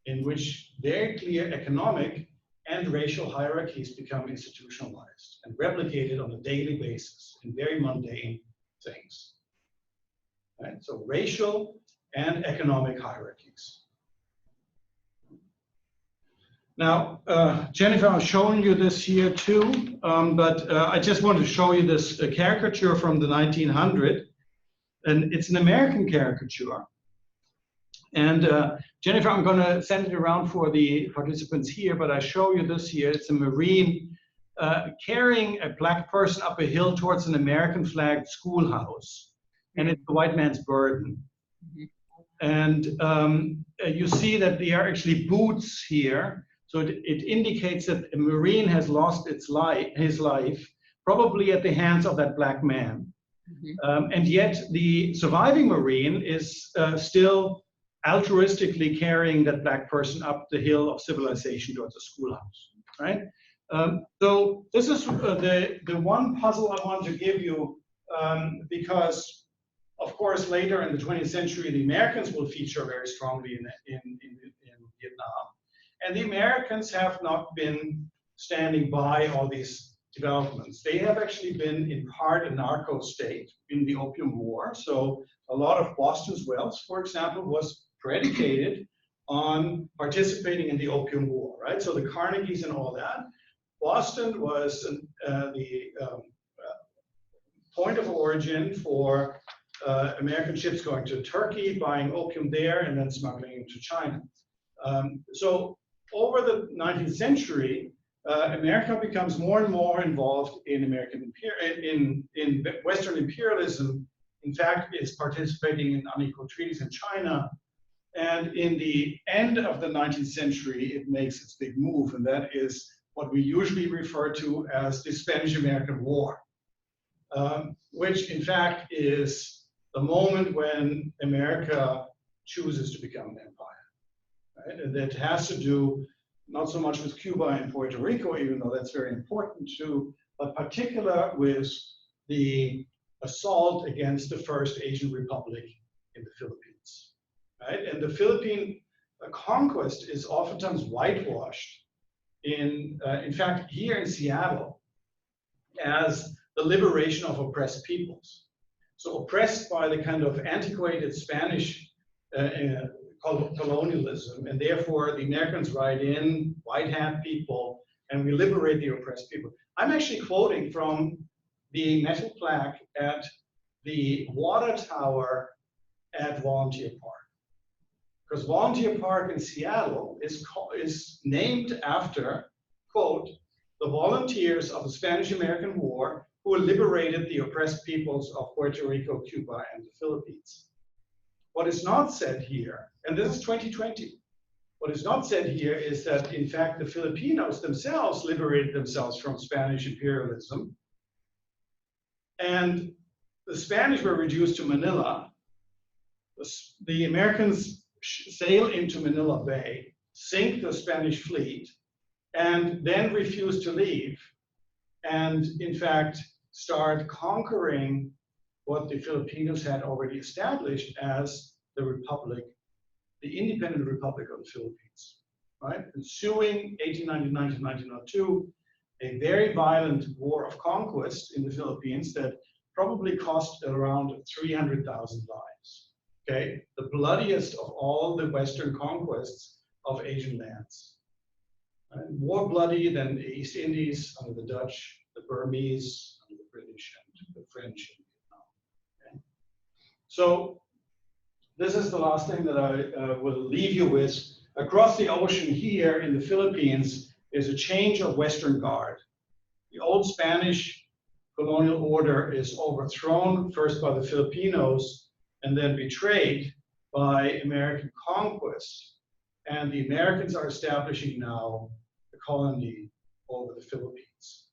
in which very clear economic and racial hierarchies become institutionalized and replicated on a daily basis in very mundane things. Right? So racial and economic hierarchies. Now, Jennifer, I've shown you this here too, but I just want to show you this caricature from the 1900s, and it's an American caricature. And Jennifer, I'm going to send it around for the participants here, but I show you this here. It's a Marine carrying a black person up a hill towards an American flagged schoolhouse. And it's the white man's burden. And you see that there are actually boots here. So it indicates that a Marine has lost his life, probably at the hands of that black man. And yet the surviving Marine is still altruistically carrying that black person up the hill of civilization towards a schoolhouse, right? So this is the one puzzle I want to give you because, of course, later in the 20th century, the Americans will feature very strongly in Vietnam. And the Americans have not been standing by all these developments. They have actually been in part a narco state in the Opium War. So a lot of Boston's wealth, for example, was predicated on participating in the Opium War, right? So the Carnegies and all that. Boston was the point of origin for American ships going to Turkey, buying opium there, and then smuggling into China. So over the 19th century, America becomes more and more involved in in Western imperialism. In fact, is participating in unequal treaties in China. And in the end of the 19th century, it makes its big move, and that is what we usually refer to as the Spanish-American War, which in fact is the moment when America chooses to become an empire. Right? And that has to do not so much with Cuba and Puerto Rico, even though that's very important too, but particular with the assault against the first Asian republic in the Philippines. Right? And the Philippine conquest is oftentimes whitewashed. In fact, here in Seattle, as the liberation of oppressed peoples. So oppressed by the kind of antiquated Spanish colonialism, and therefore the Americans ride in, white hat people, and we liberate the oppressed people. I'm actually quoting from the metal plaque at the water tower at Volunteer Park. Because Volunteer Park in Seattle is named after, quote, the volunteers of the Spanish-American War who liberated the oppressed peoples of Puerto Rico, Cuba, and the Philippines. What is not said here, and this is 2020, what is not said here is that, in fact, the Filipinos themselves liberated themselves from Spanish imperialism. And the Spanish were reduced to Manila. The Americans sail into Manila Bay, sink the Spanish fleet, and then refuse to leave. And in fact, start conquering what the Filipinos had already established as the Republic, the Independent Republic of the Philippines, right? Ensuing 1899 to 1902, a very violent war of conquest in the Philippines that probably cost around 300,000 lives, okay? The bloodiest of all the Western conquests of Asian lands. More bloody than the East Indies under the Dutch, the Burmese under the British, and the French in Vietnam, okay? So this is the last thing that I will leave you with. Across the ocean here in the Philippines is a change of Western Guard. The old Spanish colonial order is overthrown first by the Filipinos and then betrayed by American conquest. And the Americans are establishing now the colony over the Philippines.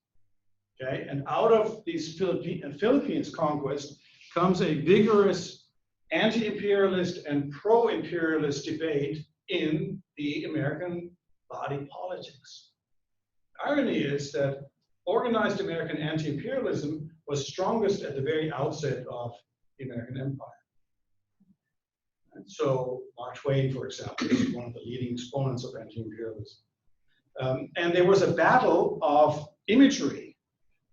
Okay, and out of these Philippines conquest comes a vigorous anti-imperialist and pro-imperialist debate in the American body politics. The irony is that organized American anti-imperialism was strongest at the very outset of the American empire. And so Mark Twain, for example, is one of the leading exponents of anti-imperialism. And there was a battle of imagery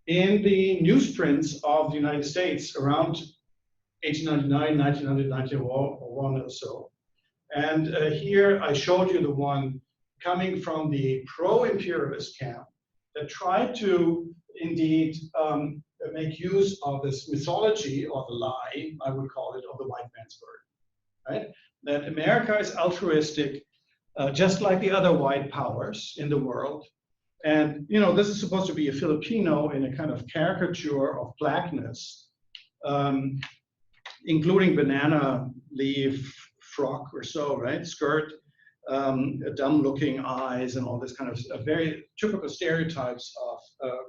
in the newsprints of the United States around 1899, 1900, 1901 or so. And here I showed you the one coming from the pro-imperialist camp that tried to indeed make use of this mythology or the lie, I would call it, of the white man's burden, right? That America is altruistic, just like the other white powers in the world. And, you know, this is supposed to be a Filipino in a kind of caricature of blackness, including banana leaf frock or so, right? Skirt, dumb-looking eyes, and all this kind of very typical stereotypes of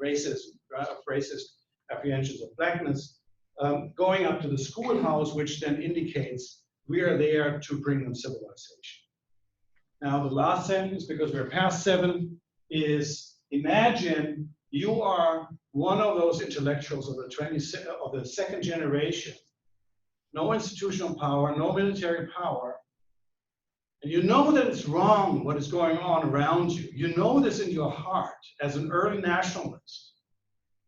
racism, right? Of racist apprehensions of blackness, going up to the schoolhouse, which then indicates we are there to bring them civilization. Now, the last sentence, because we're past 7, is imagine you are one of those intellectuals of the second generation. No institutional power, no military power. And you know that it's wrong what is going on around you. You know this in your heart as an early nationalist.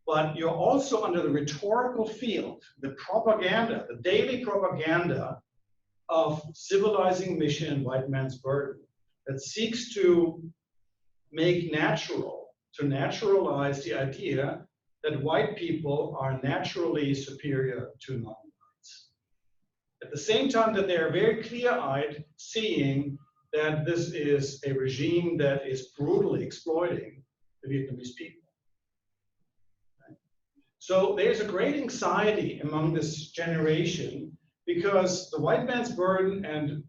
But you're also under the rhetorical field, the propaganda, the daily propaganda of civilizing mission and white man's burden that seeks to make natural, to naturalize the idea that white people are naturally superior to non-whites. At the same time that they are very clear-eyed, seeing that this is a regime that is brutally exploiting the Vietnamese people. Right? So there's a great anxiety among this generation because the white man's burden and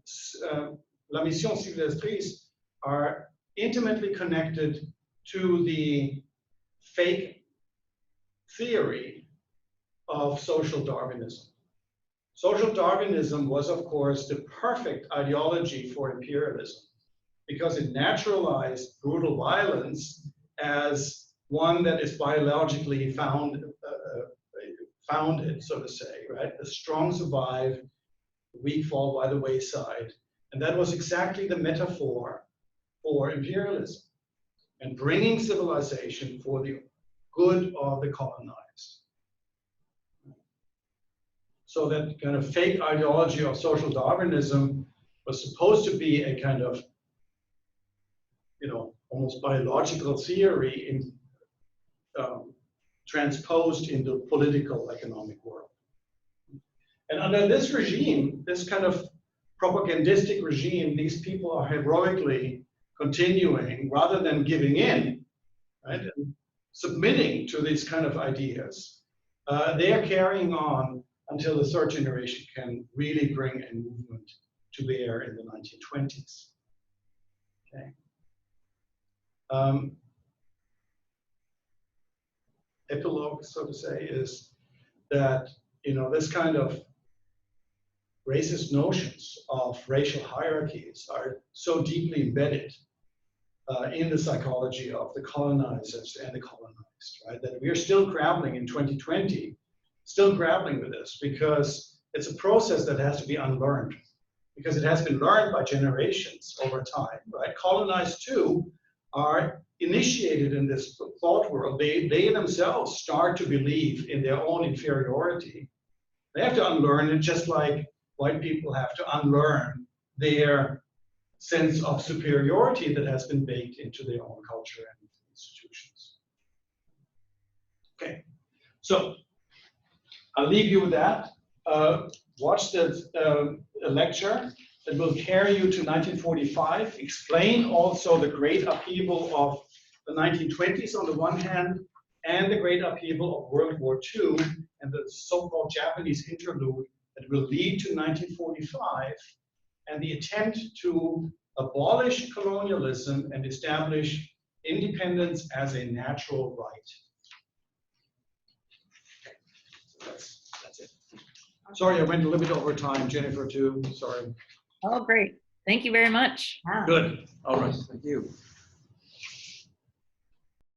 La Mission Civilisatrice are intimately connected to the fake theory of social Darwinism. Social Darwinism was, of course, the perfect ideology for imperialism because it naturalized brutal violence as one that is biologically founded, so to say, right? The strong survive, the weak fall by the wayside. And that was exactly the metaphor for imperialism and bringing civilization for the good of the colonized. So that kind of fake ideology of social Darwinism was supposed to be a kind of, almost biological theory transposed into political economic world. And under this regime, this kind of propagandistic regime, these people are heroically continuing rather than giving in, right, and submitting to these kind of ideas. They are carrying on until the third generation can really bring a movement to bear in the 1920s. Okay. Epilogue, so to say, is that this kind of racist notions of racial hierarchies are so deeply embedded in the psychology of the colonizers and the colonized, right? That we are still grappling in 2020, still grappling with this because it's a process that has to be unlearned because it has been learned by generations over time, right? Colonized too are initiated in this thought world. They themselves start to believe in their own inferiority. They have to unlearn it just like white people have to unlearn their sense of superiority that has been baked into their own culture and institutions. Okay, so I'll leave you with that. Watch the lecture that will carry you to 1945, explain also the great upheaval of the 1920s on the one hand, and the great upheaval of World War II and the so-called Japanese interlude that will lead to 1945 and the attempt to abolish colonialism and establish independence as a natural right. Okay. So that's it. Sorry, I went a little bit over time, Jennifer, too. Sorry. Oh, great. Thank you very much. Yeah. Good. All right. Thank you.